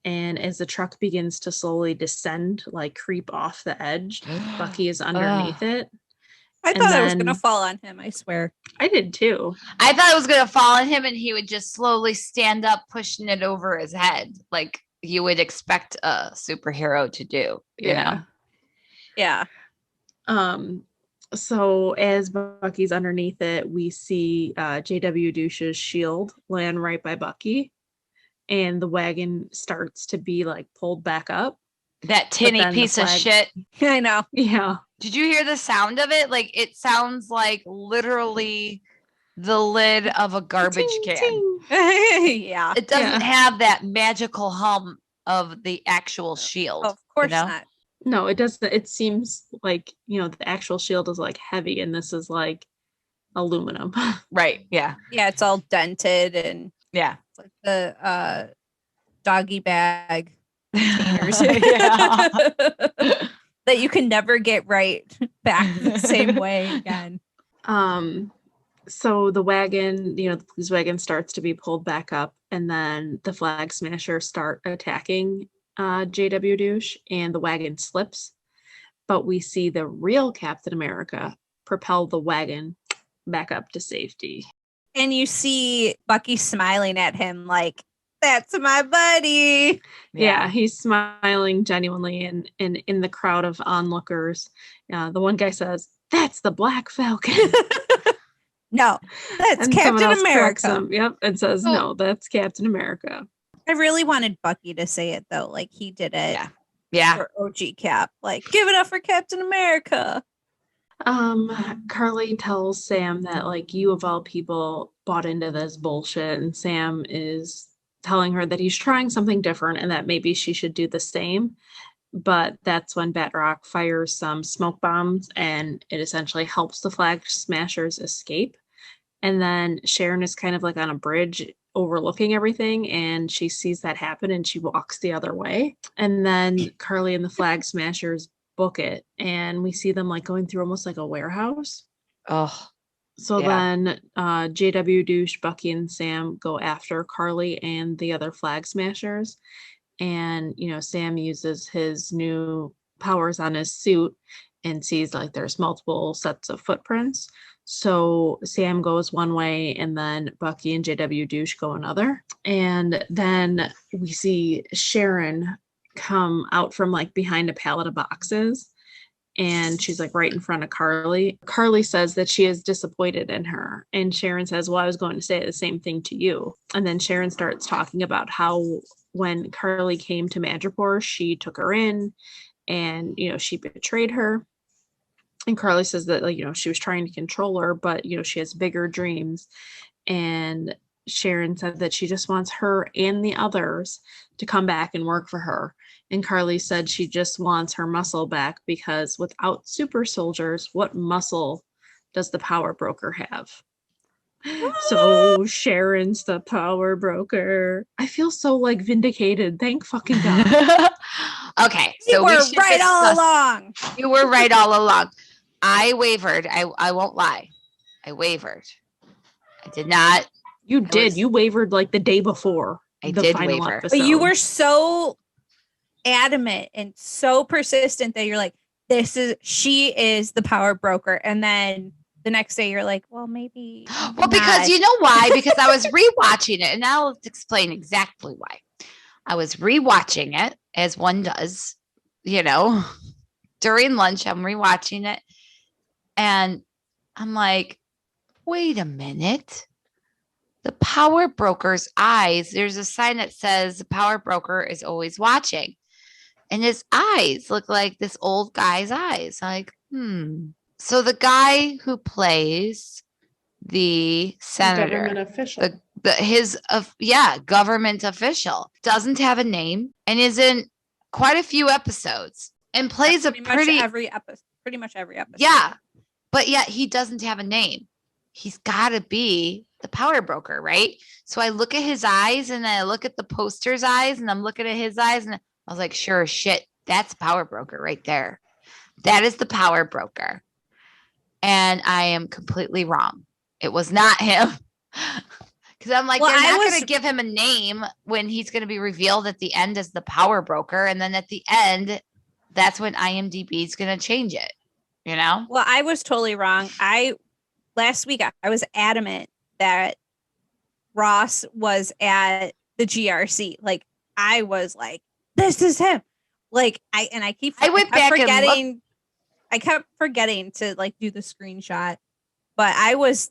And as the truck begins to slowly descend, like creep off the edge, Bucky is underneath it. I And thought it was then- going to fall on him. I swear. I did too. I thought it was gonna fall on him and he would just slowly stand up, pushing it over his head. Like you would expect a superhero to do, you know? Yeah. So as Bucky's underneath it, we see JW Douche's shield land right by Bucky, and the wagon starts to be like pulled back up. That tinny piece of shit. I know. Yeah. Did you hear the sound of it? Like, it sounds like literally the lid of a garbage Ting, can. ting. Yeah. It doesn't have that magical hum of the actual shield. Of course you know? not. No, it doesn't. It seems like, the actual shield is like heavy, and this is like aluminum. Right. Yeah. Yeah, it's all dented and Yeah. it's like the doggy bag containers Yeah. that you can never get right back the same way again. So the wagon, the police wagon starts to be pulled back up, and then the Flag Smashers start attacking JW Douche, and the wagon slips. But we see the real Captain America propel the wagon back up to safety. And you see Bucky smiling at him like, that's my buddy. Yeah, he's smiling genuinely, and in the crowd of onlookers, the one guy says, "That's the Black Falcon." No, that's And someone Captain else corrects America. him, yep, and says, "No, that's Captain America." I really wanted Bucky to say it though, like he did it Yeah. for OG Cap. Like, give it up for Captain America. Carly tells Sam that, like, you of all people bought into this bullshit, and Sam is telling her that he's trying something different and that maybe she should do the same. But that's when Batroc fires some smoke bombs, and it essentially helps the Flag Smashers escape. And then Sharon is kind of like on a bridge overlooking everything, and she sees that happen, and she walks the other way. And then Carly and the Flag Smashers book it, and we see them like going through almost like a warehouse. Oh. So then JW Douche, Bucky, and Sam go after Carly and the other Flag Smashers. And, Sam uses his new powers on his suit and sees like there's multiple sets of footprints. So Sam goes one way, and then Bucky and JW Douche go another. And then we see Sharon come out from like behind a pallet of boxes, and she's like right in front of Carly. Carly says that she is disappointed in her, and Sharon says, "Well, I was going to say the same thing to you." And then Sharon starts talking about how when Carly came to Madripoor, she took her in, and she betrayed her. And Carly says that, like, she was trying to control her, but she has bigger dreams. And Sharon said that she just wants her and the others to come back and work for her. And Carly said she just wants her muscle back, because without super soldiers, what muscle does the power broker have? So Sharon's the power broker. I feel so like vindicated. Thank fucking God. Okay. You were right all along. You were right all along. I wavered. I won't lie. I wavered. I did not. You did. You wavered like the day before. I the did final waver. episode. But you were so adamant and so persistent that you're like, she is the power broker. And then the next day you're like, well, maybe. Well, because you know why? Because I was rewatching it, and I'll explain exactly why. I was rewatching it, as one does, during lunch. I'm rewatching it, and I'm like, wait a minute. The power broker's eyes, there's a sign that says the power broker is always watching. And his eyes look like this old guy's eyes. Like, So the guy who plays the senator, government official, government official, doesn't have a name and is in quite a few episodes and plays pretty much every episode. Yeah, but yet he doesn't have a name. He's got to be the power broker, right? So I look at his eyes, and I look at the poster's eyes, and I'm looking at his eyes, and I was like, sure as shit, that's power broker right there. That is the power broker. And I am completely wrong. It was not him. Because I'm like, they're not going to give him a name when he's going to be revealed at the end as the power broker. And then at the end, that's when IMDb is going to change it, Well, I was totally wrong. Last week, I was adamant that Ross was at the GRC. Like, I was like, this is him. Like I went back and forgetting. I kept forgetting to like do the screenshot, but I was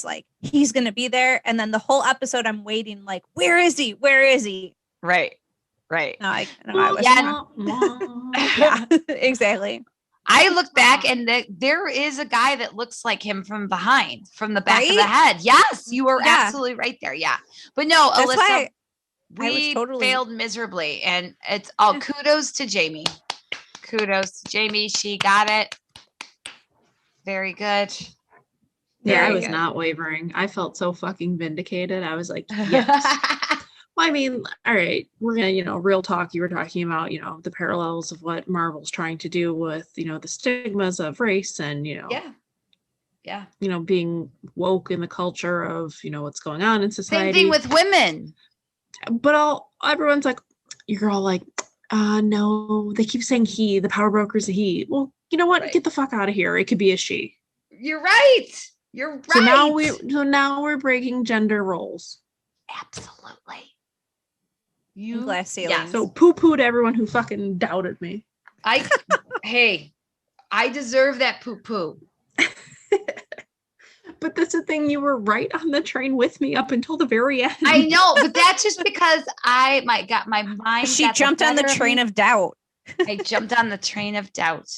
like, he's gonna be there, and then the whole episode I'm waiting, like, where is he? Where is he? Right. No, I was yeah, exactly. I look back and there is a guy that looks like him from behind, from the back of the Right? head. Yes, you were Yeah. absolutely right there. Yeah. But no, That's Alyssa, why I was we totally- failed miserably. And it's all kudos to Jamie. Kudos to Jamie. She got it. Very good. Yeah, Very I was good. not wavering. I felt so fucking vindicated. I was like, yes. Well, I mean, all right, we're gonna, real talk. You were talking about, the parallels of what Marvel's trying to do with, the stigmas of race and, Yeah. being woke in the culture of, what's going on in society. Same thing with women. But everyone's like, you're all like, no, they keep saying he, the power broker's a he. Well, you know what? Right. Get the fuck out of here. It could be a she. You're right. You're right. So now we're breaking gender roles. Absolutely. Glass ceilings. So poo-pooed everyone who fucking doubted me. Hey, I deserve that poo-poo. But that's the thing, you were right on the train with me up until the very end. I know, but that's just because my mind. She jumped on the train of doubt. I jumped on the train of doubt.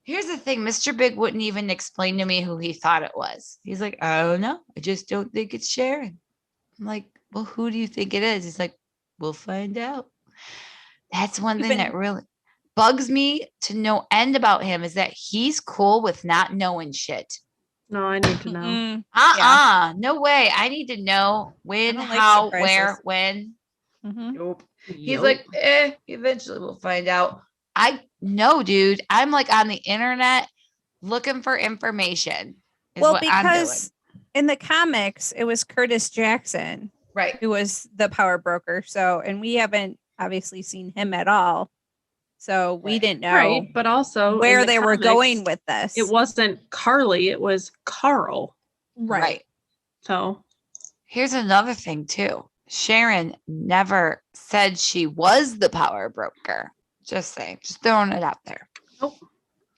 Here's the thing, Mr. Big wouldn't even explain to me who he thought it was. He's like, I don't know. I just don't think it's Sharon. I'm like, well, who do you think it is? He's like, we'll find out. That's one thing that really bugs me to no end about him is that he's cool with not knowing shit. No, I need to know. No way. I need to know when, how, where, when. Nope. He's like, eventually we'll find out. I know, dude. I'm like on the internet looking for information. Well, because in the comics, it was Curtis Jackson, right, who was the power broker. So, and we haven't obviously seen him at all. So we didn't know. Right, but also where they were going with this. It wasn't Carly, it was Carl. Right. So here's another thing too. Sharon never said she was the power broker. Just saying, just throwing it out there. Nope.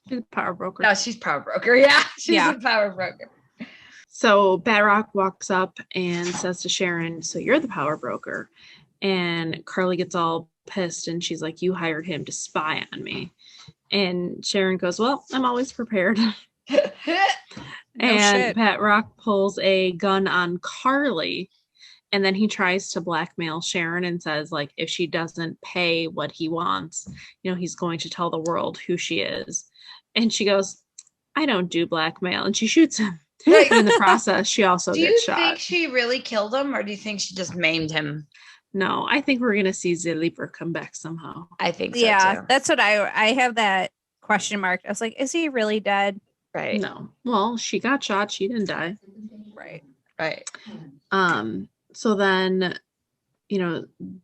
She's a power broker. No, she's power broker. Yeah, she's a power broker. So Batroc walks up and says to Sharon, so you're the power broker. And Carly gets all pissed and she's like, you hired him to spy on me. And Sharon goes, well, I'm always prepared. And Batroc pulls a gun on Carly. And then he tries to blackmail Sharon and says, like, if she doesn't pay what he wants, he's going to tell the world who she is. And she goes, I don't do blackmail. And she shoots him. Right. In the process, she also gets shot. Do you think she really killed him or do you think she just maimed him? No, I think we're going to see Zilliper come back somehow. I think so, too. That's what I have that question mark. I was like, is he really dead? Right. No. Well, she got shot. She didn't die. Right. So then,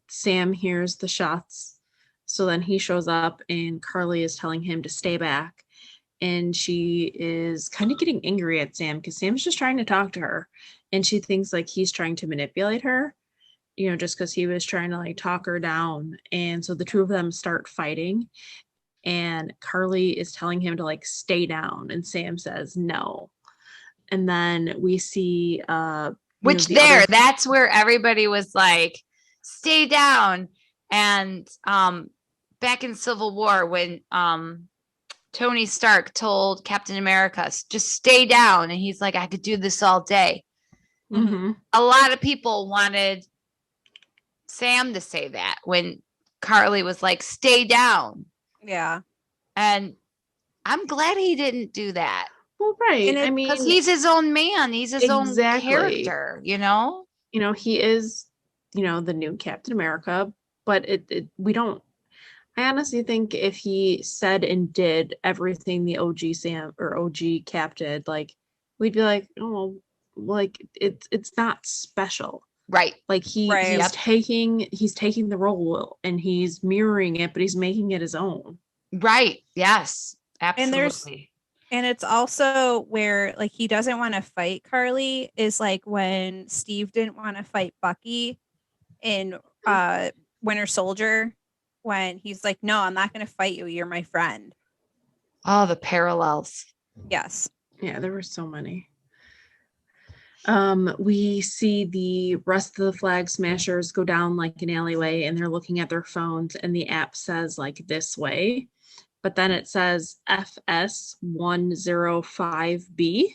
Sam hears the shots. So then he shows up and Carly is telling him to stay back. And she is kind of getting angry at Sam because Sam's just trying to talk to her. And she thinks like he's trying to manipulate her, just because he was trying to like talk her down. And so the two of them start fighting. And Carly is telling him to like stay down. And Sam says no. And then we see that's where everybody was like, stay down. And back in Civil War when Tony Stark told Captain America, just stay down. And he's like, I could do this all day. Mm-hmm. A lot of people wanted Sam to say that when Carly was like, stay down. Yeah. And I'm glad he didn't do that. Well, right. I mean, because he's his own man. He's his own character, he is, the new Captain America, but we don't. I honestly think if he said and did everything the OG Sam or OG Cap did, like we'd be like, oh, like it's not special, right? Like he's taking the role and he's mirroring it, but he's making it his own, right? Yes, absolutely. And it's also where like he doesn't want to fight Carly is like when Steve didn't want to fight Bucky in Winter Soldier when he's like, no, I'm not going to fight you. You're my friend. Oh, the parallels. Yes. Yeah, there were so many. We see the rest of the Flag Smashers go down like an alleyway and they're looking at their phones and the app says like this way, but then it says FS105B.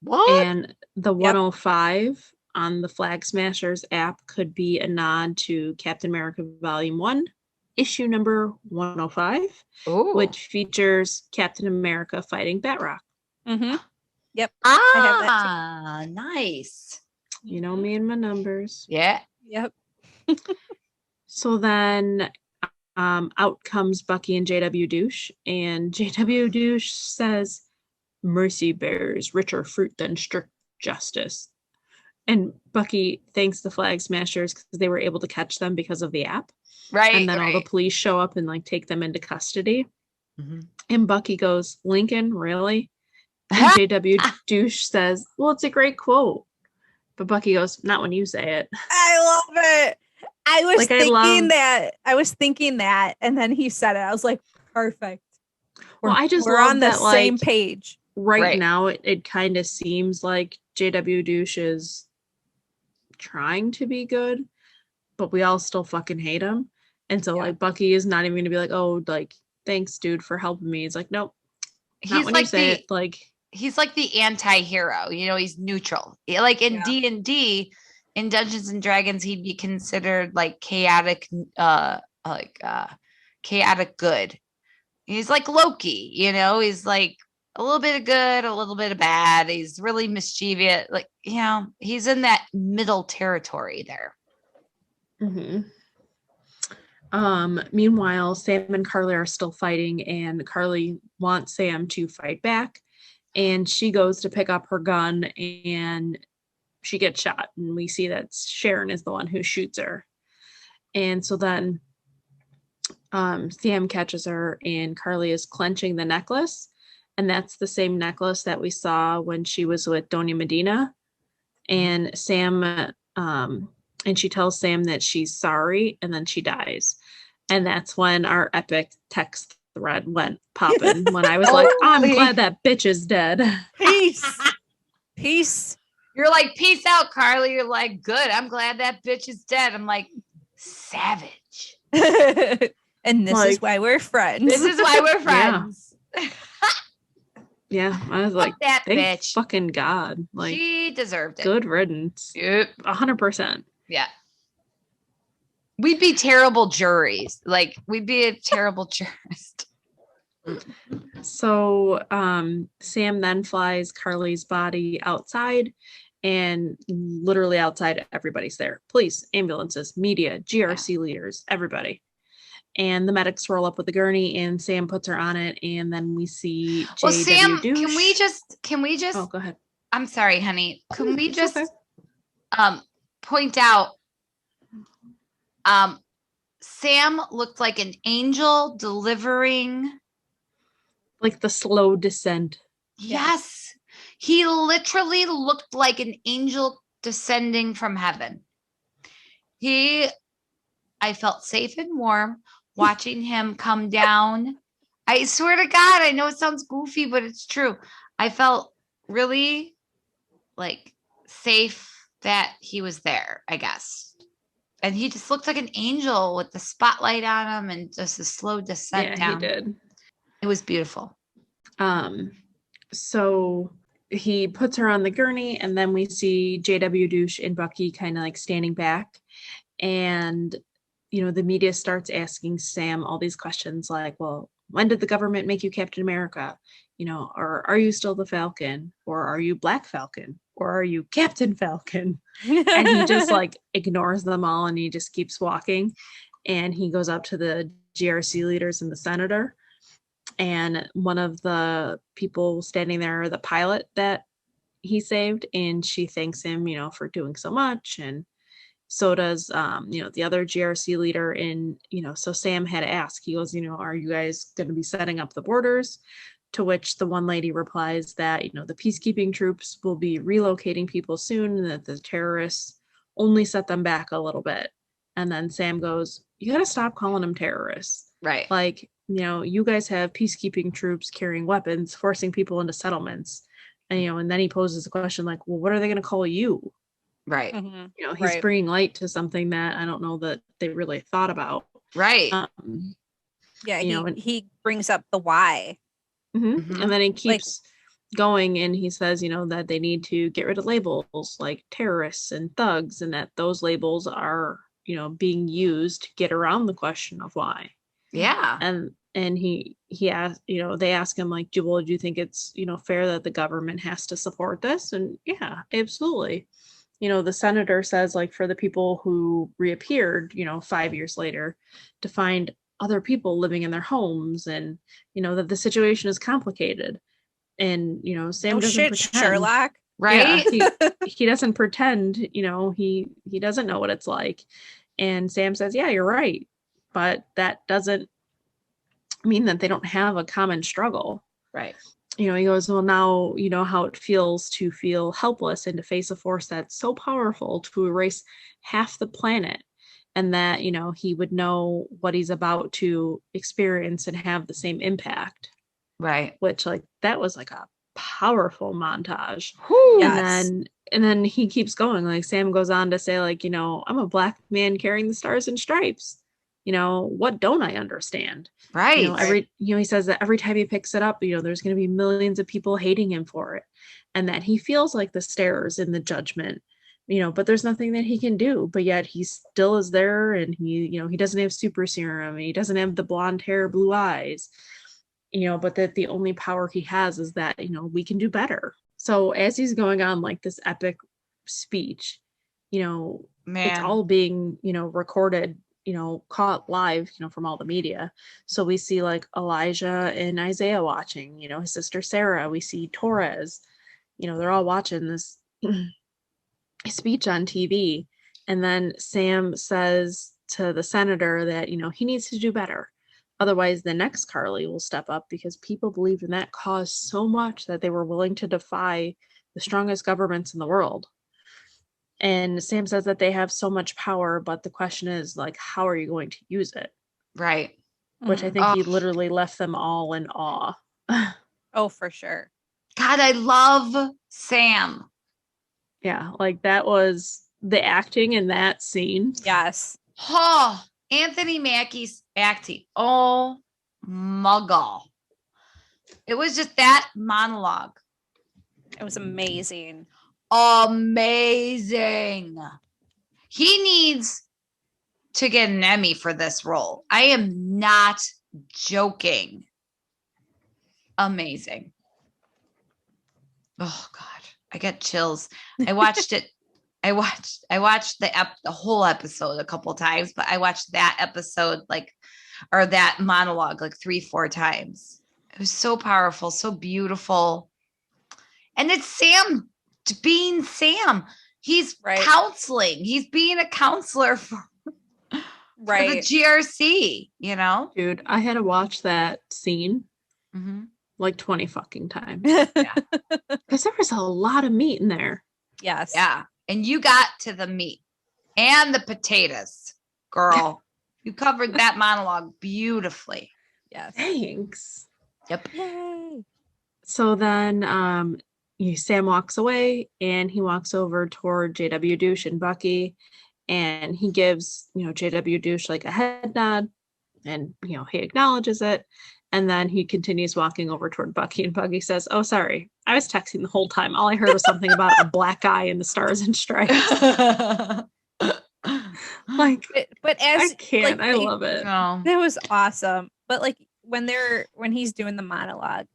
What? And the 105 on the Flag Smashers app could be a nod to Captain America Volume 1, issue number 105, which features Captain America fighting Batroc. Mm-hmm. Yep. I have that too. Nice. You know me and my numbers. Yeah. Yep. So then out comes Bucky and JW Douche, and JW Douche says, mercy bears richer fruit than strict justice. And Bucky thanks the Flag Smashers because they were able to catch them because of the app. Right. And then all the police show up and like take them into custody. Mm-hmm. And Bucky goes, Lincoln, really? And JW Douche says, well, it's a great quote. But Bucky goes, not when you say it. I love it. I was thinking that. And then he said it. I was like, perfect. Well, I just we're love on the that, same like, page. Right now, it kind of seems like JW Douche is trying to be good, but we all still fucking hate him. And so, like, Bucky is not even going to be like, oh, like, thanks, dude, for helping me. It's like, nope. He's like he's like the anti-hero. You know, he's neutral. Like in D&D, in Dungeons and Dragons, he'd be considered like chaotic good. He's like Loki, you know, he's like a little bit of good, a little bit of bad. He's really mischievous. Like, you know, he's in that middle territory there. Mm-hmm. Meanwhile, Sam and Carly are still fighting, and Carly wants Sam to fight back, and she goes to pick up her gun and she gets shot, and we see that Sharon is the one who shoots her. And so then Sam catches her, and Carly is clenching the necklace, and that's the same necklace that we saw when she was with Doña Medina. And Sam and she tells Sam that she's sorry, and then she dies. And that's when our epic text thread went popping when I was like, I'm glad that bitch is dead. Peace. You're like, peace out, Carly. You're like, good. I'm glad that bitch is dead. I'm like, savage. And this is why we're friends. This is why we're friends. Yeah, I was like, that thank bitch. Fucking God. Like, she deserved it. Good riddance. Yep. 100%. Yeah. We'd be terrible juries. Like, we'd be a terrible jurist. So Sam then flies Carly's body outside, and literally outside, everybody's there. Police, ambulances, media, GRC leaders, everybody. And the medics roll up with the gurney, and Sam puts her on it, and then we see JW Sam, Douche. can we just Oh, go ahead. I'm sorry, honey. Can we just okay. Point out Sam looked like an angel delivering like the slow descent. Yes. He literally looked like an angel descending from heaven. I felt safe and warm watching him come down. I swear to God, I know it sounds goofy, but it's true. I felt really like safe that he was there, I guess. And he just looked like an angel with the spotlight on him and just a slow descent down. He did. It was beautiful. So he puts her on the gurney, and then we see JW Douche and Bucky kind of like standing back. And, you know, the media starts asking Sam all these questions like, well, when did the government make you Captain America? You know, or are you still the Falcon? Or are you Black Falcon? Or are you Captain Falcon? And he just like ignores them all, and he just keeps walking. And he goes up to the GRC leaders and the senator. And one of the people standing there, the pilot that he saved, and she thanks him, you know, for doing so much. And so does, you know, the other GRC leader. And, you know, so Sam had to ask, he goes, you know, are you guys going to be setting up the borders? To which the one lady replies that, you know, the peacekeeping troops will be relocating people soon, and that the terrorists only set them back a little bit. And then Sam goes, you got to stop calling them terrorists. Right. Like, you guys have peacekeeping troops carrying weapons, forcing people into settlements. And, and then he poses the question like, well, what are they going to call you? Right. He's bringing light to something that I don't know that they really thought about. Right. He brings up the why. Mm-hmm. And then he keeps going and he says, that they need to get rid of labels like terrorists and thugs, and that those labels are, being used to get around the question of why. Yeah. And he asked, they ask him like, do you think it's, fair that the government has to support this? And yeah, absolutely. The senator says like for the people who reappeared, 5 years later, to find other people living in their homes, and that the situation is complicated. And Sam doesn't pretend. Sherlock, right? Yeah, he doesn't pretend. He doesn't know what it's like. And Sam says, yeah, you're right, but that doesn't mean that they don't have a common struggle. Right. He goes, well, now you know how it feels to feel helpless and to face a force that's so powerful to erase half the planet. And that, he would know what he's about to experience and have the same impact. Right. Which, like, that was like a powerful montage. Yes. And then he keeps going. Like, Sam goes on to say, like, I'm a black man carrying the stars and stripes. What don't I understand? Right. He says that every time he picks it up, there's going to be millions of people hating him for it. And that he feels like the stares and the judgment. But there's nothing that he can do, but yet he still is there, and he doesn't have super serum, and he doesn't have the blonde hair, blue eyes, but that the only power he has is that, we can do better. So as he's going on like this epic speech, it's all being, recorded, caught live, from all the media. So we see like Elijah and Isaiah watching, his sister Sarah, we see Torres, they're all watching this speech on TV. And then Sam says to the senator that, he needs to do better. Otherwise, the next Carly will step up, because people believed in that cause so much that they were willing to defy the strongest governments in the world. And Sam says that they have so much power, but the question is, like, how are you going to use it? Right. Which I think he literally left them all in awe. Oh, for sure. God, I love Sam. Yeah, like that was the acting in that scene. Yes. Oh, Anthony Mackie's acting. Oh my God. It was just that monologue. It was amazing. Amazing. He needs to get an Emmy for this role. I am not joking. Amazing. Oh God, I get chills. I watched it. I watched the whole episode a couple times, but I watched that episode or that monologue like 3-4 times. It was so powerful, so beautiful. And it's Sam being Sam. He's counseling. He's being a counselor for the GRC, Dude, I had to watch that scene like 20 fucking times. Yeah. Because there was a lot of meat in there. Yes. Yeah. And you got to the meat and the potatoes, girl. You covered that monologue beautifully. Yes. Thanks. Yep. Yay. So then Sam walks away, and he walks over toward JW Douche and Bucky, and he gives, JW Douche like a head nod, and, he acknowledges it. And then he continues walking over toward Bucky, and Bucky says, "Oh, sorry. I was texting the whole time. All I heard was something about a black guy in the stars and stripes." Like, but as I can't. I love it. No. That was awesome. But like when he's doing the monologue,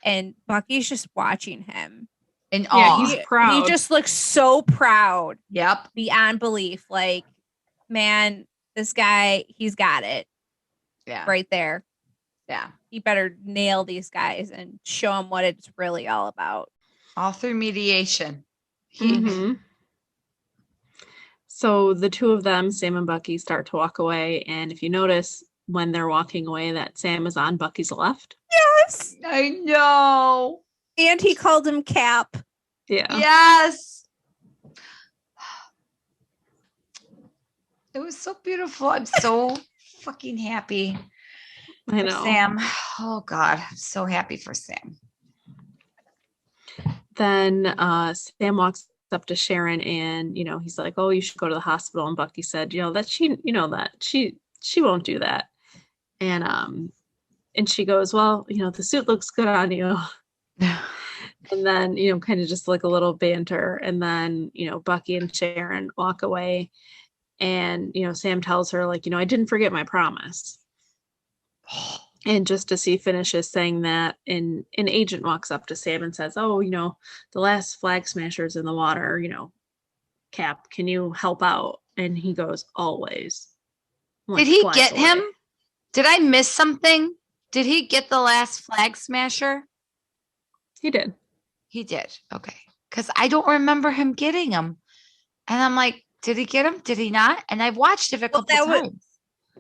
and Bucky's just watching him. In Yeah, awe. he's proud. He just looks so proud. Yep. Beyond belief. Like, man, this guy, he's got it. Yeah. Right there. Yeah. He better nail these guys and show them what it's really all about. All through mediation. So the two of them, Sam and Bucky, start to walk away. And if you notice, when they're walking away, that Sam is on Bucky's left. Yes. I know. And he called him Cap. Yeah. Yes. It was so beautiful. I'm so fucking happy I for know. Sam. Oh God, I'm so happy for Sam. Then Sam walks up to Sharon and, he's like, oh, you should go to the hospital. And Bucky said, that she won't do that. And she goes, well, the suit looks good on you. And then, kind of just like a little banter. And then, Bucky and Sharon walk away. And, Sam tells her, like, I didn't forget my promise. And just as he finishes saying that, an agent walks up to Sam and says, oh, the last flag smasher's in the water, Cap, can you help out? And he goes, always. Like, Did he flies get away. him? Did I miss something? Did he get the last flag smasher? He did. He did. Okay. Because I don't remember him getting him. And I'm like, did he get him? Did he not? And I've watched it a couple times.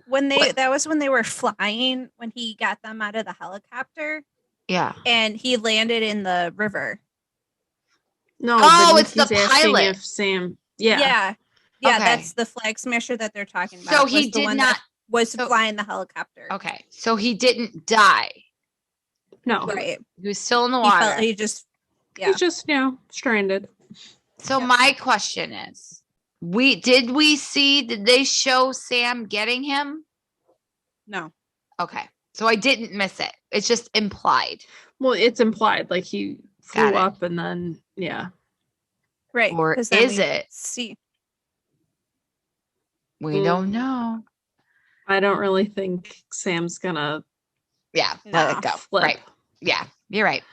That was when they were flying, when he got them out of the helicopter. Yeah. And he landed in the river. No, it's the pilot. If Sam, yeah. Yeah, Okay. that's the flag smasher that they're talking about. So he did not flying the helicopter. Okay. So he didn't die. No. Right. He was still in the water. He's just stranded. So my question is, did they show Sam getting him? No. Okay. So I didn't miss it. It's just implied. Well, it's implied, like he flew up and then, yeah. Right. Or is it? See. We don't know. I don't really think Sam's gonna let it go. flip. Right. Yeah, you're right.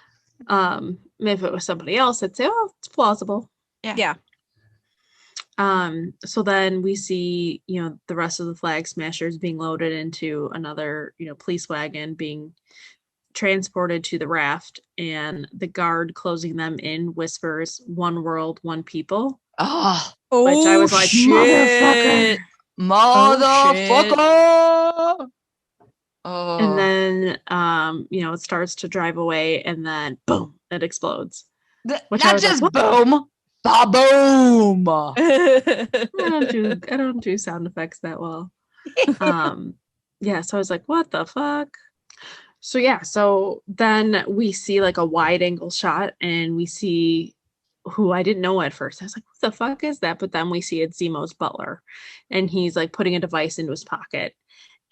If it was somebody else, I'd say, oh, it's plausible. Yeah. So then we see, the rest of the flag smashers being loaded into another, police wagon being transported to the raft, and the guard closing them in whispers, "One world, one people." Oh, which I was like, shit. motherfucker. Oh. And then, it starts to drive away, and then boom, it explodes. Not just like, boom, ba-boom. I don't do sound effects that well. So I was like, what the fuck? So then we see like a wide angle shot, and we see who I didn't know at first. I was like, what the fuck is that? But then we see it's Zemo's butler, and he's like putting a device into his pocket.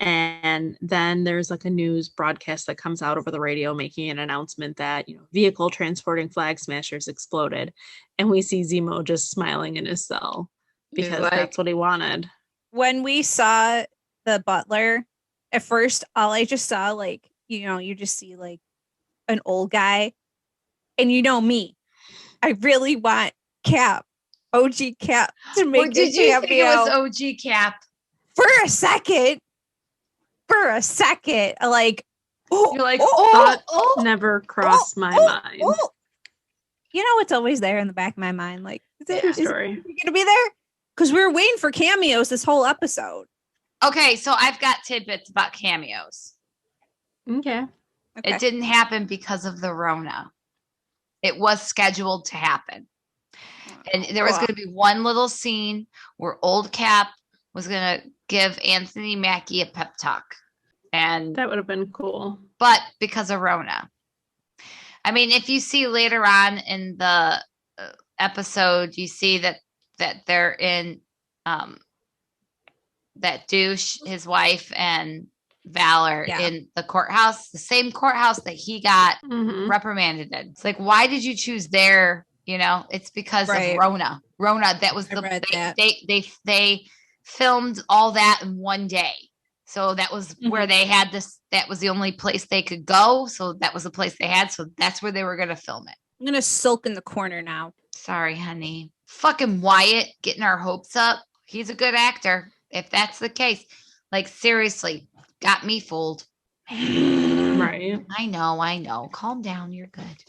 And then there's like a news broadcast that comes out over the radio making an announcement that, vehicle transporting flag smashers exploded. And we see Zemo just smiling in his cell because that's what he wanted. When we saw the butler, at first, all I just saw, like, you just see like an old guy. And me, I really want Cap, OG Cap, to make did you think it was OG Cap? For a second, like, you're like, never crossed my mind. It's always there in the back of my mind. Like, is it going to be there? Because we were waiting for cameos this whole episode. Okay, so I've got tidbits about cameos. Okay. It didn't happen because of the Rona. It was scheduled to happen. And there was going to be one little scene where old Cap was going to give Anthony Mackie a pep talk. And that would have been cool. But because of Rona. I mean, if you see later on in the episode, you see that they're in that douche, his wife, and Valor in the courthouse, the same courthouse that he got reprimanded in. It's like, why did you choose there? It's because of Rona. That was they filmed all that in one day. So that was where they had this. That was the only place they could go. So that was the place they had. So that's where they were going to film it. I'm going to sulk in the corner now. Sorry, honey. Fucking Wyatt getting our hopes up. He's a good actor. If that's the case, like, seriously, got me fooled. Right. I know. Calm down. You're good.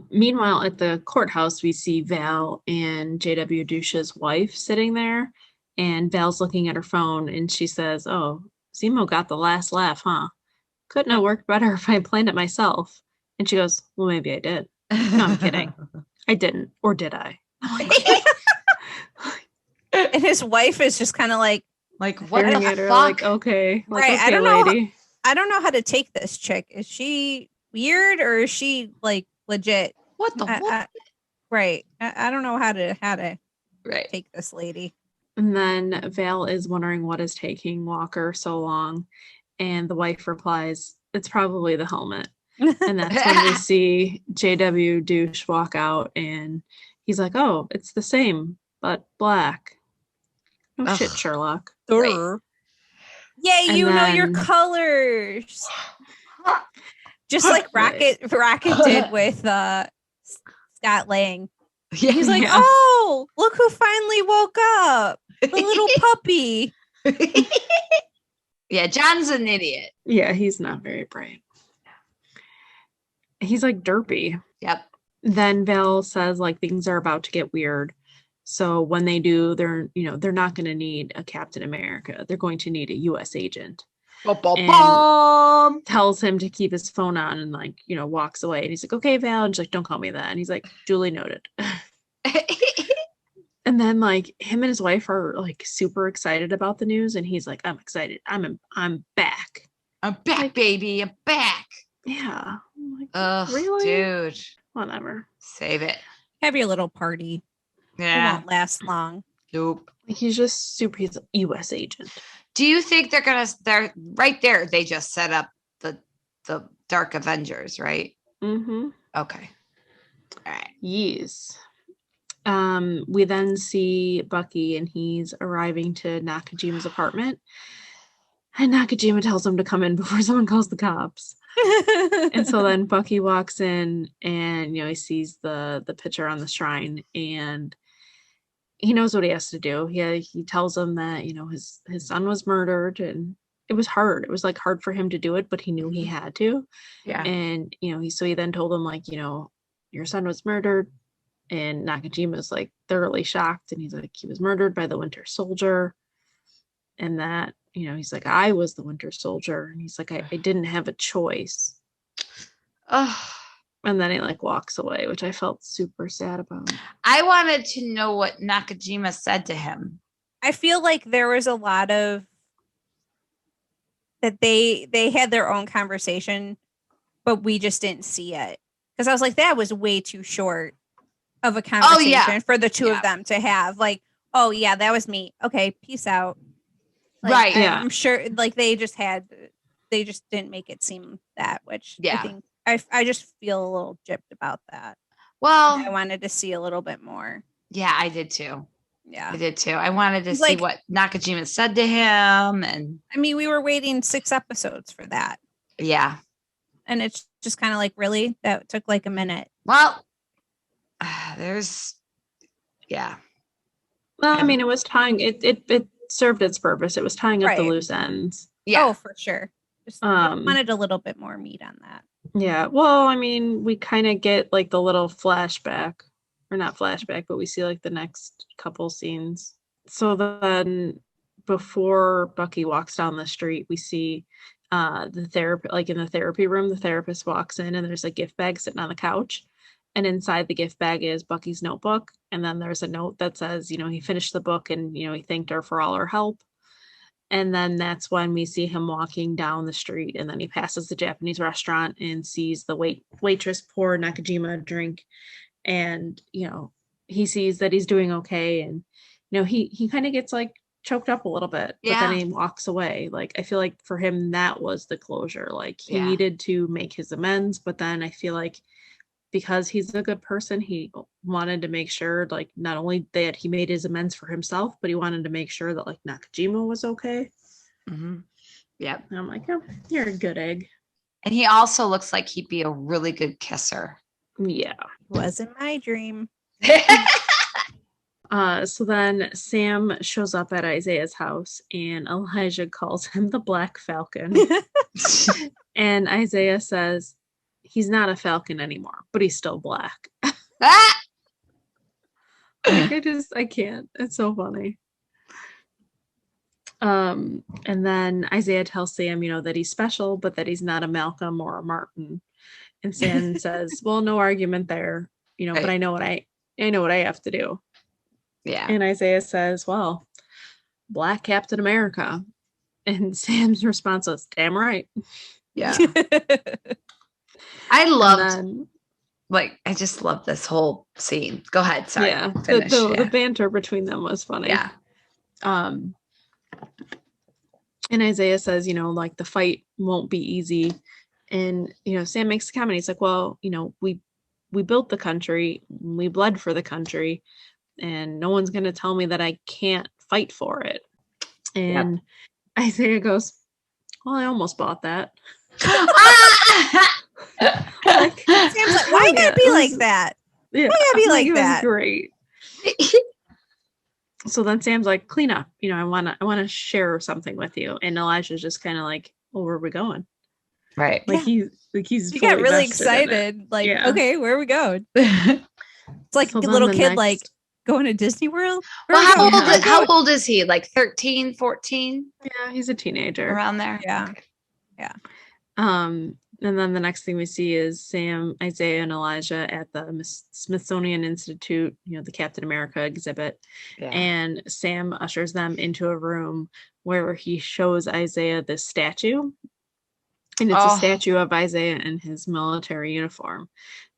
Meanwhile, at the courthouse, we see Val and JW Douche's wife sitting there, and Val's looking at her phone, and she says, "Oh, Zemo got the last laugh, huh? Couldn't have worked better if I planned it myself." And she goes, "Well, maybe I did." No, I'm kidding. I didn't. Or did I? And his wife is just kind of like, Like, what Staring the at her fuck? like, okay. Like, Right, okay, I don't know. lady. I don't know how to take this chick. Is she weird or is she like legit? What the what? Right. I don't know how to Right. take this lady. And then Val is wondering what is taking Walker so long. And the wife replies, it's probably the helmet. And that's when we see JW douche walk out and he's like, oh, it's the same, but black. No Ugh. shit, Sherlock. Right. Yeah, And you know your then- colors. Just like Rocket did with Scott Lang. Yeah. He's like, Yeah. oh, look who finally woke up. The little puppy. Yeah, John's an idiot. Yeah, he's not very bright. He's like derpy. Yep. Then Val says like things are about to get weird. So when they do, they're not going to need a Captain America. They're going to need a US agent. And tells him to keep his phone on and like, walks away. And he's like, okay, Val. And she's like, don't call me that. And he's like, duly noted. And then like him and his wife are like super excited about the news. And he's like, I'm excited. I'm back. I'm back, baby. I'm back. Yeah. I'm like, Ugh, really? dude. Whatever. Save it. Have your little party. It Yeah. won't last long. Nope. He's just he's a US agent. Do you think they're right there? They just set up the Dark Avengers, right? Mm-hmm. Okay. All right. Yes. We then see Bucky and he's arriving to Nakajima's apartment. And Nakajima tells him to come in before someone calls the cops. And so then Bucky walks in and he sees the picture on the shrine and he knows what he has to do. He tells him that his son was murdered and it was hard. It was like hard for him to do it, but he knew he had to. Yeah. And he then told him like your son was murdered, and Nakajima's like thoroughly shocked and he's like he was murdered by the Winter Soldier, and that he's like I was the Winter Soldier, and he's like I didn't have a choice. Oh. And then he like walks away, which I felt super sad about. I wanted to know what Nakajima said to him. I feel like there was a lot of that they had their own conversation, but we just didn't see it. Because I was like, that was way too short of a conversation for the two of them to have. Like, oh yeah, that was me. Okay, peace out. Like, right. Yeah. I'm sure like they just didn't make it seem that, which I think I just feel a little gypped about that. Well, I wanted to see a little bit more. Yeah, I did too. Yeah. I did too. I wanted to see what Nakajima said to him. And I mean, we were waiting 6 episodes for that. Yeah. And it's just kind of like, really? That took like a minute. Well, yeah. Well, I mean, it was tying it served its purpose. It was tying up the loose ends. Yeah. Oh, for sure. Just wanted a little bit more meat on that. Yeah. Well, I mean, we kind of get like the little flashback, or not flashback, but we see like the next couple scenes. So then before Bucky walks down the street, we see the therapy, like in the therapy room, the therapist walks in and there's a gift bag sitting on the couch. And inside the gift bag is Bucky's notebook. And then there's a note that says, he finished the book and, he thanked her for all her help. And then that's when we see him walking down the street. And then he passes the Japanese restaurant and sees the waitress pour Nakajima a drink. And, he sees that he's doing okay. And, he kind of gets like choked up a little bit, but then he walks away. Like, I feel like for him, that was the closure. Like he needed to make his amends. But then I feel like because he's a good person, he wanted to make sure, like, not only that he made his amends for himself, but he wanted to make sure that, like, Nakajima was okay. Mm-hmm. Yeah. And I'm like, oh, you're a good egg. And he also looks like he'd be a really good kisser. Yeah. Wasn't my dream. So then Sam shows up at Isaiah's house and Elijah calls him the Black Falcon. And Isaiah says, he's not a Falcon anymore, but he's still black. Like, I can't. It's so funny. And then Isaiah tells Sam, that he's special, but that he's not a Malcolm or a Martin. And Sam says, well, no argument there, but I know what I have to do. Yeah. And Isaiah says, well, Black Captain America. And Sam's response was, damn right. Yeah. I loved, then, I just love this whole scene. Go ahead. Sorry. yeah, Finish. the banter between them was funny. Yeah. And Isaiah says, like the fight won't be easy. And, Sam makes a comment. He's like, well, we built the country, we bled for the country, and no one's going to tell me that I can't fight for it. And Isaiah goes, well, I almost bought that. Sam's like, why you gotta be like that? Yeah, why you gotta be like that? Great. So then Sam's like, clean up. I wanna share something with you. And Elijah's just kind of like, well, where are we going? Right. He's he got really excited. Like, okay, where are we going? It's like a little kid, like going to Disney World. Well, how old is he? Like 13, 14? Yeah, he's a teenager. Around there. Yeah. Okay. Yeah. And then the next thing we see is Sam, Isaiah, and Elijah at the Smithsonian Institute, the Captain America exhibit. Yeah. And Sam ushers them into a room where he shows Isaiah this statue. And it's a statue of Isaiah in his military uniform.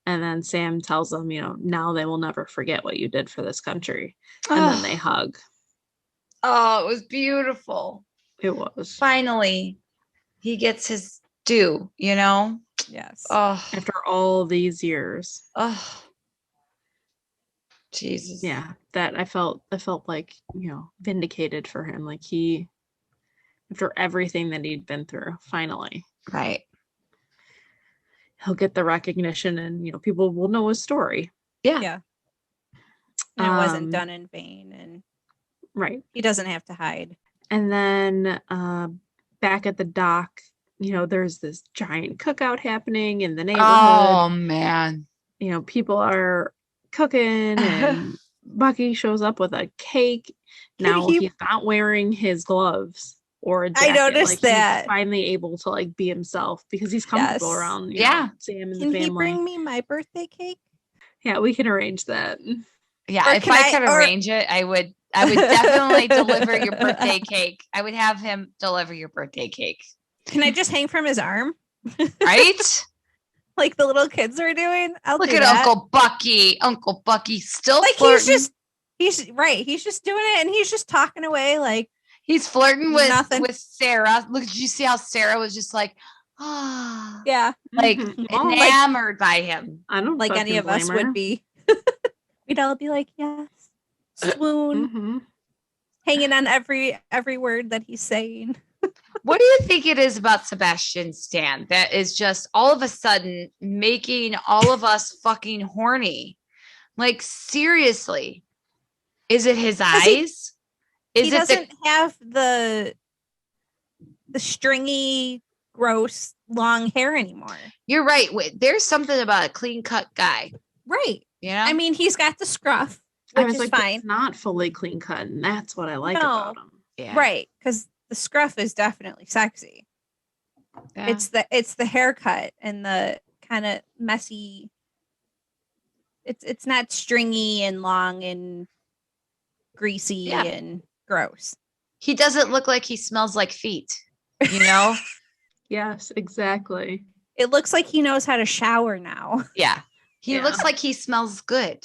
And then Sam tells them, now they will never forget what you did for this country. And then they hug. Oh, it was beautiful. It was. Finally, he gets his due, Yes. Oh. After all these years. Oh. Jesus. Yeah. That I felt like, vindicated for him. Like after everything that he'd been through, finally. Right. He'll get the recognition and, people will know his story. Yeah. Yeah. And it wasn't done in vain. And right. He doesn't have to hide. And then back at the dock, there's this giant cookout happening in the neighborhood. Oh, man. People are cooking and Bucky shows up with a cake. Now he's not wearing his gloves or a jacket. I noticed that. He's finally able to be himself because he's comfortable around Sam and the family. Can he bring me my birthday cake? Yeah, we can arrange that. Yeah, if I could arrange it, I would definitely deliver your birthday cake. I would have him deliver your birthday cake. Can I just hang from his arm? Right? Like the little kids are doing. Look at Uncle Bucky. Uncle Bucky still flirting. He's right. He's just doing it and he's just talking away like he's flirting with Sarah. Look, did you see how Sarah was just like, yeah, like enamored by him? I don't like any of us would be. We'd all be like, yes, swoon, hanging on every word that he's saying. What do you think it is about Sebastian Stan that is just all of a sudden making all of us fucking horny? Like, seriously, is it his eyes? He doesn't have the stringy, gross, long hair anymore. You're right. Wait, there's something about a clean cut guy. Right. Yeah. I mean, he's got the scruff, which is fine. It's not fully clean cut, and that's what I like about him. Yeah. Right. Because the scruff is definitely sexy. Yeah. It's the haircut and the kind of messy. It's not stringy and long and greasy and gross. He doesn't look like he smells like feet, Yes, exactly. It looks like he knows how to shower now. Yeah. He looks like he smells good.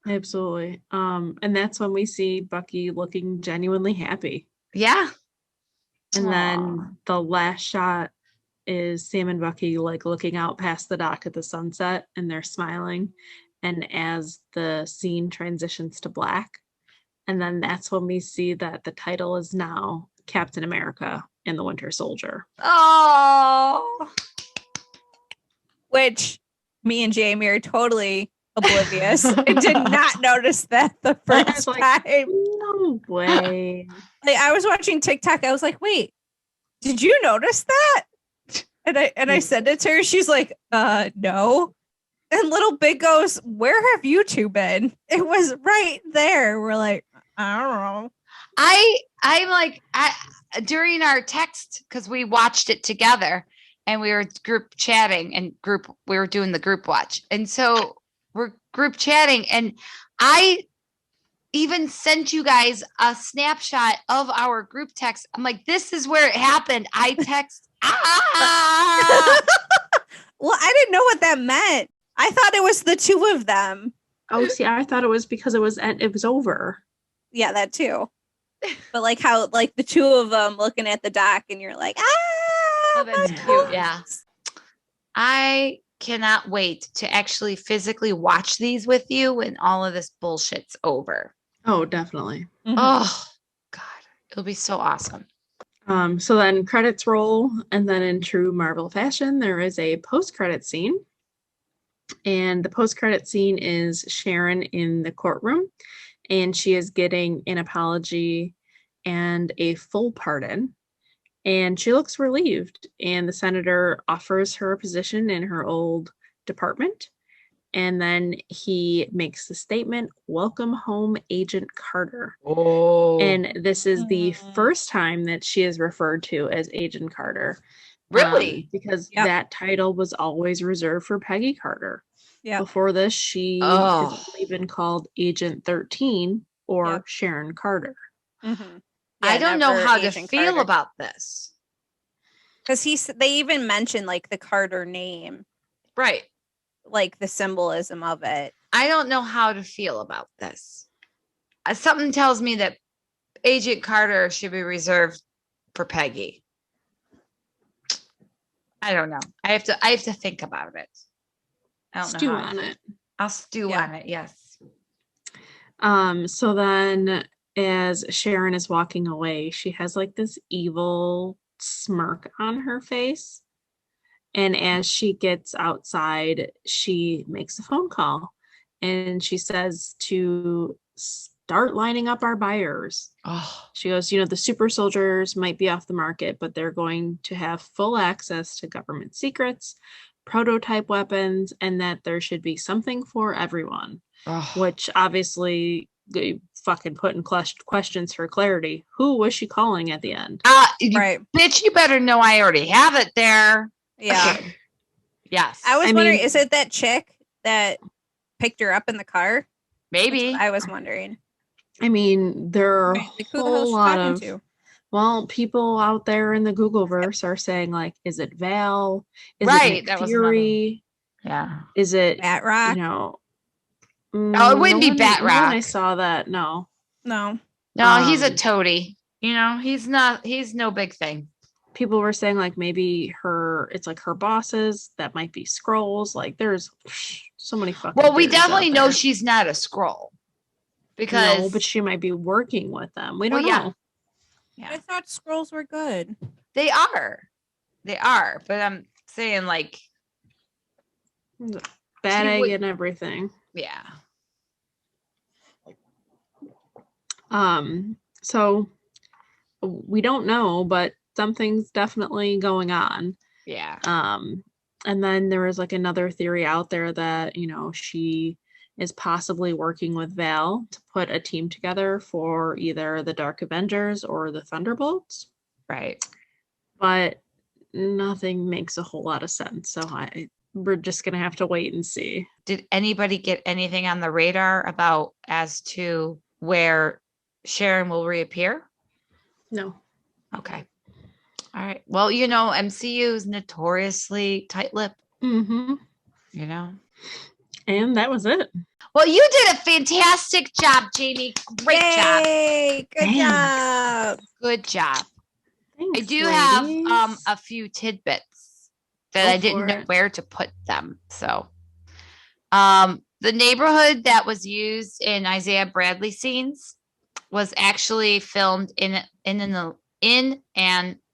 Absolutely. And that's when we see Bucky looking genuinely happy. Yeah. And then the last shot is Sam and Bucky looking out past the dock at the sunset and they're smiling. And as the scene transitions to black, and then that's when we see that the title is now Captain America and the Winter Soldier. Oh, which me and Jamie are totally oblivious. I did not notice that the first time. No way. I was watching TikTok. I was like, wait, did you notice that? And I said it to her. She's like, no. And Little Big goes, where have you two been? It was right there. We're like, I don't know. I'm like, during our text, because we watched it together and we were group chatting and we were doing the group watch. And so we're group chatting and even sent you guys a snapshot of our group text. I'm like, this is where it happened. I text, Well, I didn't know what that meant. I thought it was the two of them. Oh, see, I thought it was because it was over. Yeah, that too. But like how like the two of them looking at the dock and you're like, Oh, that's cute. Yeah. I cannot wait to actually physically watch these with you when all of this bullshit's over. Oh, definitely. Mhm. Oh, God. It'll be so awesome. So then credits roll, and then in true Marvel fashion, there is a post-credit scene. And the post-credit scene is Sharon in the courtroom, and she is getting an apology and a full pardon. And she looks relieved, and the senator offers her a position in her old department. And then he makes the statement, "Welcome home, Agent Carter." Oh. And this is the first time that she is referred to as Agent Carter. Really? Because Yep. that title was always reserved for Peggy Carter. Yeah. Before this, she has only been called Agent 13 or Sharon Carter. Mm-hmm. I don't know how to feel about this. Because they even mentioned like the Carter name. Right. Like the symbolism of it. I don't know how to feel about this. Something tells me that Agent Carter should be reserved for Peggy. I don't know. I have to think about it. I don't Stew know on it. I'll stew on it. Yes. So then as Sharon is walking away, she has like this evil smirk on her face. And as she gets outside, she makes a phone call and she says to start lining up our buyers. Oh. She goes, the super soldiers might be off the market, but they're going to have full access to government secrets, prototype weapons, and that there should be something for everyone. Oh. Which obviously they fucking put in questions for clarity. Who was she calling at the end? Right. Bitch, you better know I already have it there. Yeah. Yes. I was wondering, is it that chick that picked her up in the car? Maybe. I was wondering. I mean, there are Like, who the hell is she talking to? Well, people out there in the Googleverse are saying, like, is it Val? Is right. it Nick Fury? Yeah. Is it Batrock? Oh, it wouldn't be Batrock. No one I saw that. No. No, he's a toady. He's no big thing. People were saying like maybe it's like her bosses that might be Skrulls. Like there's so many fucking. Well, we definitely know she's not a Skrull because no, but she might be working with them. We don't know. Yeah. I thought Skrulls were good. They are, but I'm saying like bad egg and everything. Yeah. So we don't know, but something's definitely going on. Yeah. And then there was like another theory out there that, she is possibly working with Val to put a team together for either the Dark Avengers or the Thunderbolts. Right. But nothing makes a whole lot of sense. So we're just going to have to wait and see. Did anybody get anything on the radar about as to where Sharon will reappear? No. Okay. All right. Well, MCU is notoriously tight-lipped. Mm-hmm. And that was it. Well, you did a fantastic job, Jamie. Great job. Good job. Good job. Thanks, I do ladies. have a few tidbits that I didn't know where to put them. So, the neighborhood that was used in Isaiah Bradley scenes was actually filmed in an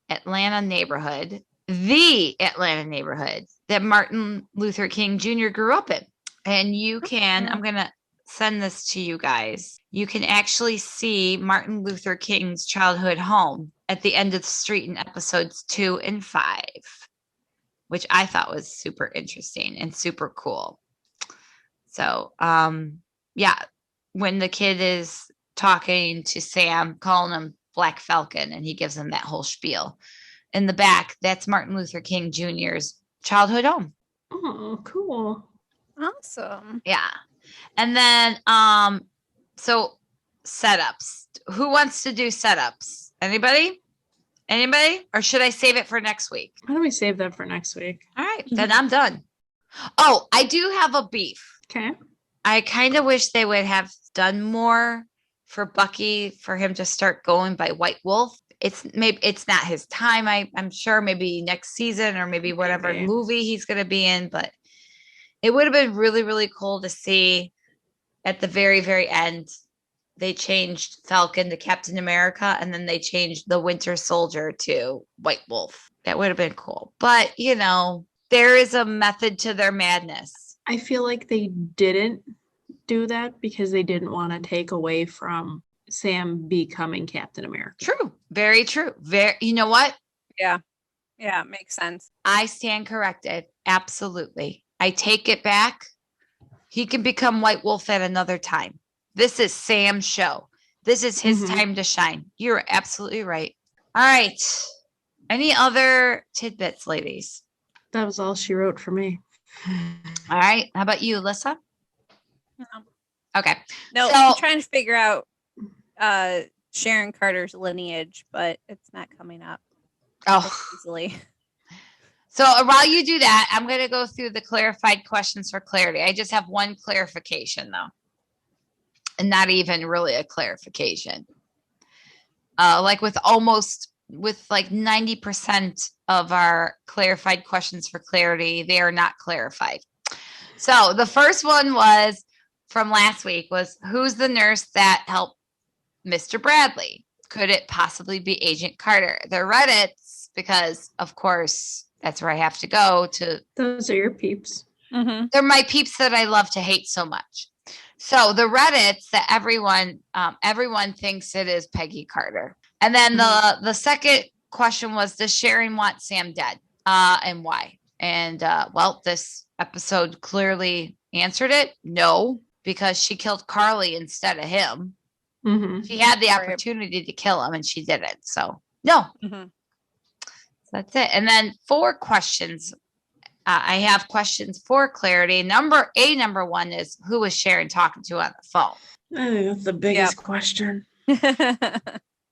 Atlanta neighborhood, the Atlanta neighborhood that Martin Luther King Jr. grew up in. And you can, I'm going to send this to you guys. You can actually see Martin Luther King's childhood home at the end of the street in episodes 2 and 5, which I thought was super interesting and super cool. So, when the kid is talking to Sam, calling him Black Falcon, and he gives him that whole spiel. In the back, that's Martin Luther King Jr.'s childhood home. Oh, cool. Awesome. Yeah. And then, so setups. Who wants to do setups? Anybody? Or should I save it for next week? Why don't we save that for next week? All right, then I'm done. Oh, I do have a beef. Okay. I kind of wish they would have done more for Bucky, for him to start going by White Wolf. It's not his time. I'm sure maybe next season or maybe whatever movie he's going to be in, but it would have been really, really cool to see at the very, very end. They changed Falcon to Captain America, and then they changed the Winter Soldier to White Wolf. That would have been cool. But, there is a method to their madness. I feel like they didn't do that because they didn't want to take away from Sam becoming Captain America. True. Very true. You know what? Yeah. Yeah, makes sense. I stand corrected. Absolutely. I take it back. He can become White Wolf at another time. This is Sam's show. This is his time to shine. You're absolutely right. All right. Any other tidbits, ladies? That was all she wrote for me. All right. How about you, Alyssa? No. Okay. No, So- I'm trying to figure out Sharon Carter's lineage, but it's not coming up easily. So while you do that, I'm going to go through the clarified questions for clarity. I just have one clarification, though. And not even really a clarification. Like with 90% of our clarified questions for clarity, they are not clarified. So the first one was from last week was, who's the nurse that helped Mr. Bradley? Could it possibly be Agent Carter? The Reddits, because of course that's where I have to go to. Those are your peeps. Mm-hmm. They're my peeps that I love to hate so much. So the Reddits that everyone thinks it is Peggy Carter. And then the second question was, does Sharon want Sam dead? And why? And this episode clearly answered it. No, because she killed Carly instead of him. Mm-hmm. She had the opportunity to kill him and she didn't. So no. Mm-hmm. So that's it. And then 4 questions. I have questions for clarity. Number one is, who was Sharon talking to on the phone? I think that's the biggest question.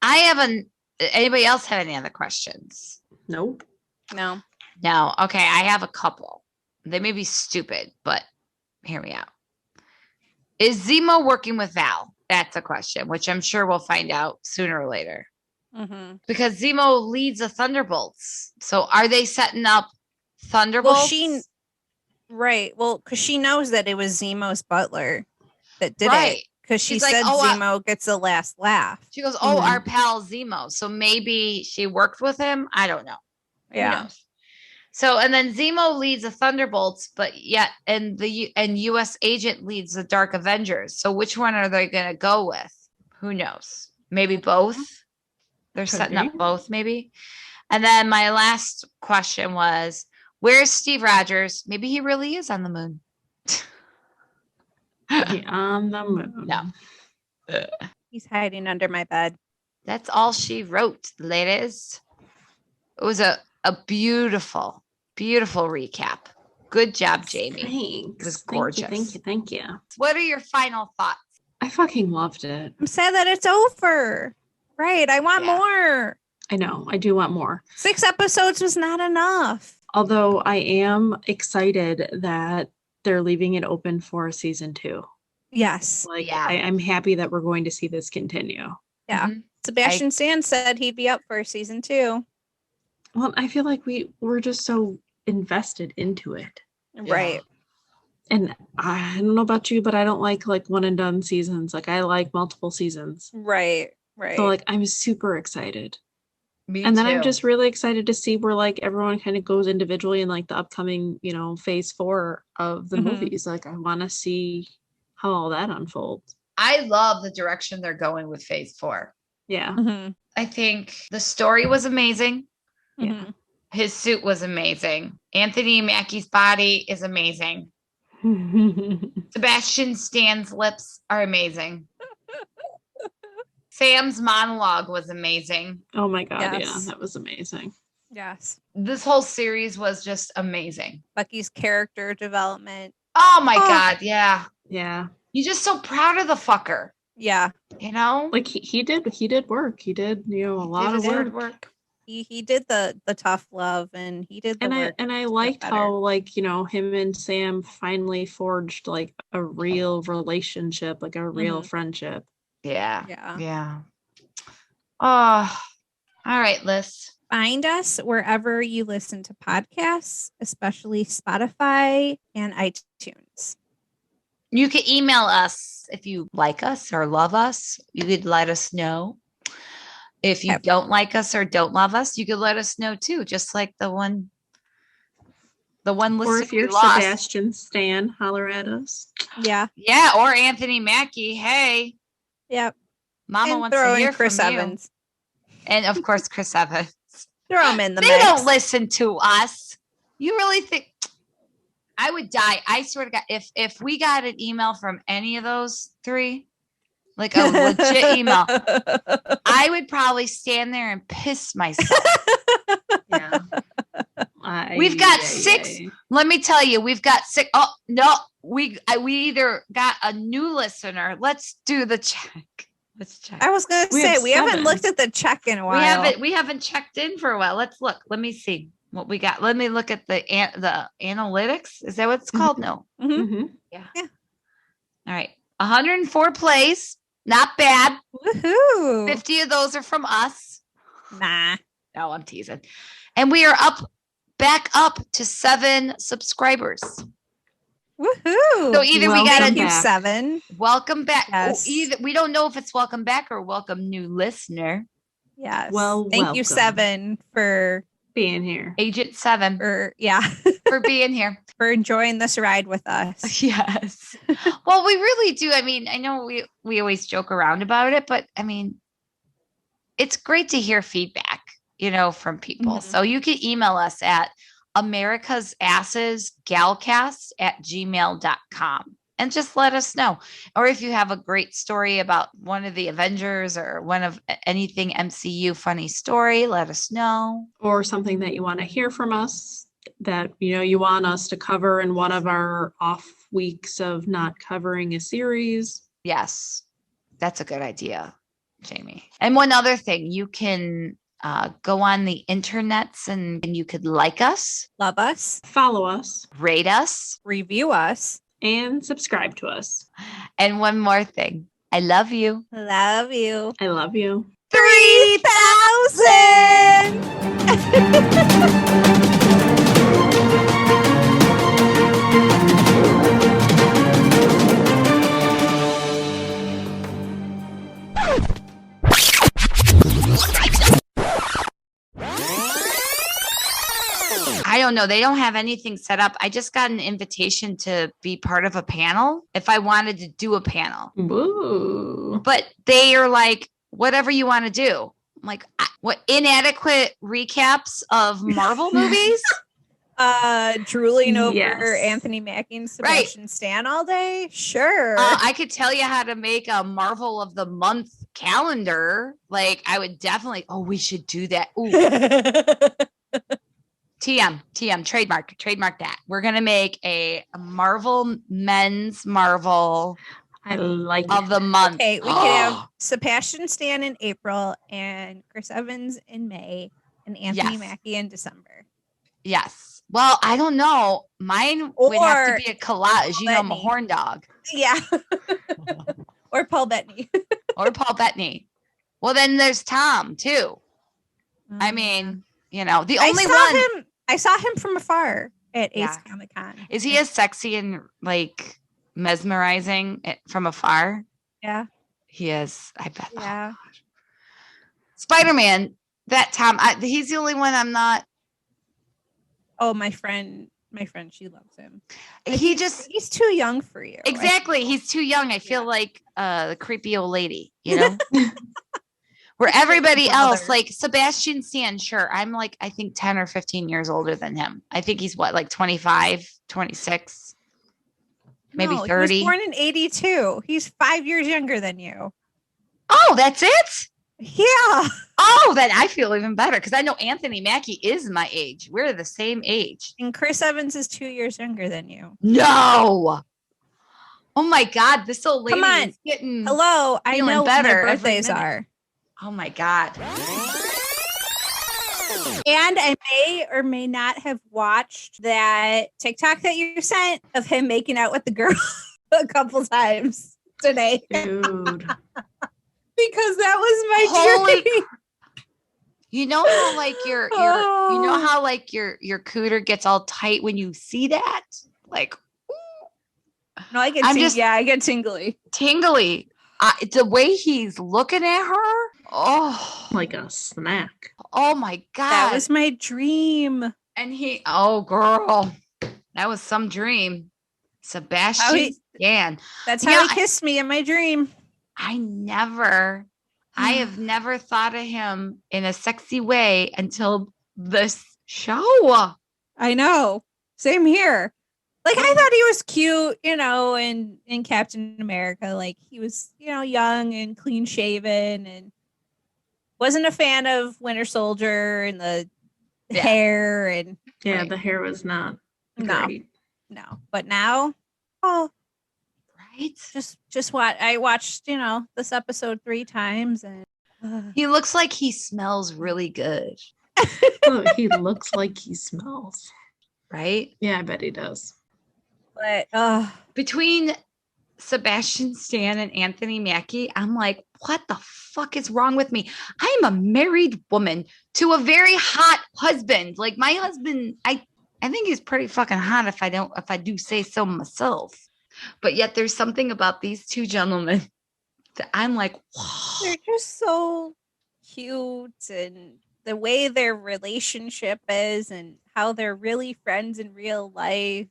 Anybody else have any other questions? Nope. No. No. Okay. I have a couple. They may be stupid, but hear me out. Is Zemo working with Val? That's a question, which I'm sure we'll find out sooner or later. Mm-hmm. Because Zemo leads the Thunderbolts. So are they setting up Thunderbolts? Well, because she knows that it was Zemo's butler that did it. Because she said Zemo gets the last laugh. She goes, our pal Zemo. So maybe she worked with him. I don't know. Yeah. Who knows? So, and then Zemo leads the Thunderbolts, but yet, and U.S. Agent leads the Dark Avengers. So which one are they going to go with? Who knows? Maybe both. They're setting up both, maybe. And then my last question was, where's Steve Rogers? Maybe he really is on the moon. On the moon. No. He's hiding under my bed. That's all she wrote, ladies. It was a beautiful, beautiful recap. Good job, Jamie. Thanks. It was gorgeous. Thank you. What are your final thoughts? I fucking loved it. I'm sad that it's over. Right. I want more. I know. I do want more. 6 episodes was not enough. Although I am excited that they're leaving it open for season 2. Yes. I'm happy that we're going to see this continue. Yeah. Mm-hmm. Sebastian Stan said he'd be up for season 2. Well, I feel like we're just so invested into it. Right. And I don't know about you, but I don't like one and done seasons. I like multiple seasons. Right. So I'm super excited. Me and then too. I'm just really excited to see where everyone kind of goes individually in the upcoming, phase 4 of the movies. I want to see how all that unfolds. I love the direction they're going with phase 4. Yeah. Mm-hmm. I think the story was amazing. Yeah. His suit was amazing. Anthony Mackie's body is amazing. Sebastian Stan's lips are amazing. Sam's monologue was amazing. Oh my God. Yes. Yeah, that was amazing. Yes. This whole series was just amazing. Bucky's character development. Oh my God. Yeah. Yeah. You're just so proud of the fucker. Yeah. You know? Like he did work. He did, a lot of work. He did the tough love, and he did the work. I liked how, like, him and Sam finally forged like a real relationship, like a real friendship. Yeah. Yeah. Yeah. Oh, all right, Liz. Find us wherever you listen to podcasts, especially Spotify and iTunes. You can email us if you like us or love us. You could let us know. If you don't like us or don't love us, you could let us know too, just like the one listener. Or if you're Sebastian Stan, holler at us. Yeah. Yeah, or Anthony Mackie. Hey. Yep. Mama and wants to hear Chris from Evans. You. And of course, Chris Evans. Throw him in the mix. They don't listen to us. You really think I would die? I swear to God, if we got an email from any of those three, like a legit email, I would probably stand there and piss myself. Yeah. We've got 6. Let me tell you, we've got 6. Oh no, we either got a new listener. Let's do the check. Let's check. I was gonna say we haven't looked at the check in a while. We haven't checked in for a while. Let's look. Let me see what we got. Let me look at the analytics. Is that what it's called? No. Mm-hmm. Yeah. All right. 104 plays. Not bad. Woohoo! 50 of those are from us. Nah. No, I'm teasing. And we are back up to 7 subscribers. Woohoo! So either we got a 7. Welcome back. Yes. Either we don't know if it's welcome back or welcome new listener. Yes. Well, thank you 7 for being here. Agent 7 for being here. For enjoying this ride with us. Yes. Well, we really do. I mean, I know we always joke around about it, but I mean, it's great to hear feedback, from people. Mm-hmm. So you can email us at americasassesgalcast@gmail.com and just let us know. Or if you have a great story about one of the Avengers or one of anything MCU funny story, let us know. Or something that you want to hear from us that, you want us to cover in one of our off weeks of not covering a series. Yes, that's a good idea, Jamie. And one other thing, you can go on the internets and you could like us, love us, follow us, rate us, review us, and subscribe to us. And one more thing, I love you. Love you. I love you. 3,000! I don't know. They don't have anything set up. I just got an invitation to be part of a panel if I wanted to do a panel. Ooh. But they are like, whatever you want to do. I'm like, what inadequate recaps of Marvel movies? Drooling over Anthony Mackie and Sebastian Stan all day? Sure. I could tell you how to make a Marvel of the Month calendar. Like, I would definitely, we should do that. Ooh. TM, trademark that. We're going to make a men's Marvel I like of the month. Okay, we can have Sebastian Stan in April and Chris Evans in May and Anthony Mackie in December. Yes. Well, I don't know. Mine would have to be a collage. I'm a horn dog. Yeah. Or Paul Bettany. Well, then there's Tom too. I mean, the only one. I saw him from afar at Ace Comic Con. Is he as sexy and like mesmerizing from afar? Yeah. He is. I bet. Yeah. Spider-Man, that Tom, he's the only one I'm not. Oh, my friend, she loves him. He's too young for you. Exactly. He's too young. I feel like the creepy old lady, Where everybody else, like Sebastian Stan, sure. I'm like, I think 10 or 15 years older than him. I think he's like 25, 26, maybe 30. He was born in 82. He's 5 years younger than you. Oh, that's it? Yeah. Oh, then I feel even better because I know Anthony Mackie is my age. We're the same age. And Chris Evans is 2 years younger than you. No. Oh my God, this old lady Come on. is getting Hello, I feeling know when better their every birthdays minute. are. Oh my God. And I may or may not have watched that TikTok that you sent of him making out with the girl a couple times today. Dude. Because that was my Holy dream. You know how like your you know how like your cooter gets all tight when you see that? Like No, I get I'm just I get tingly. tingly. The way he's looking at her. Oh, Like a snack. oh my God. That was my dream. And oh girl, that was some dream. Sebastian Stan. That's how he kissed me in my dream. I have never thought of him in a sexy way until this show. I know. Same here. Like I thought he was cute, in Captain America. Like he was, young and clean shaven, and wasn't a fan of Winter Soldier and the hair and the hair was not great. No. But now, right? Just what I watched, this episode 3 times, and he looks like he smells really good. He looks like he smells. Right? Yeah, I bet he does. But between Sebastian Stan and Anthony Mackie, I'm like, what the fuck is wrong with me? I'm a married woman to a very hot husband. Like my husband, I think he's pretty fucking hot if I do say so myself. But yet there's something about these two gentlemen that I'm like, wow. They're just so cute, and the way their relationship is and how they're really friends in real life.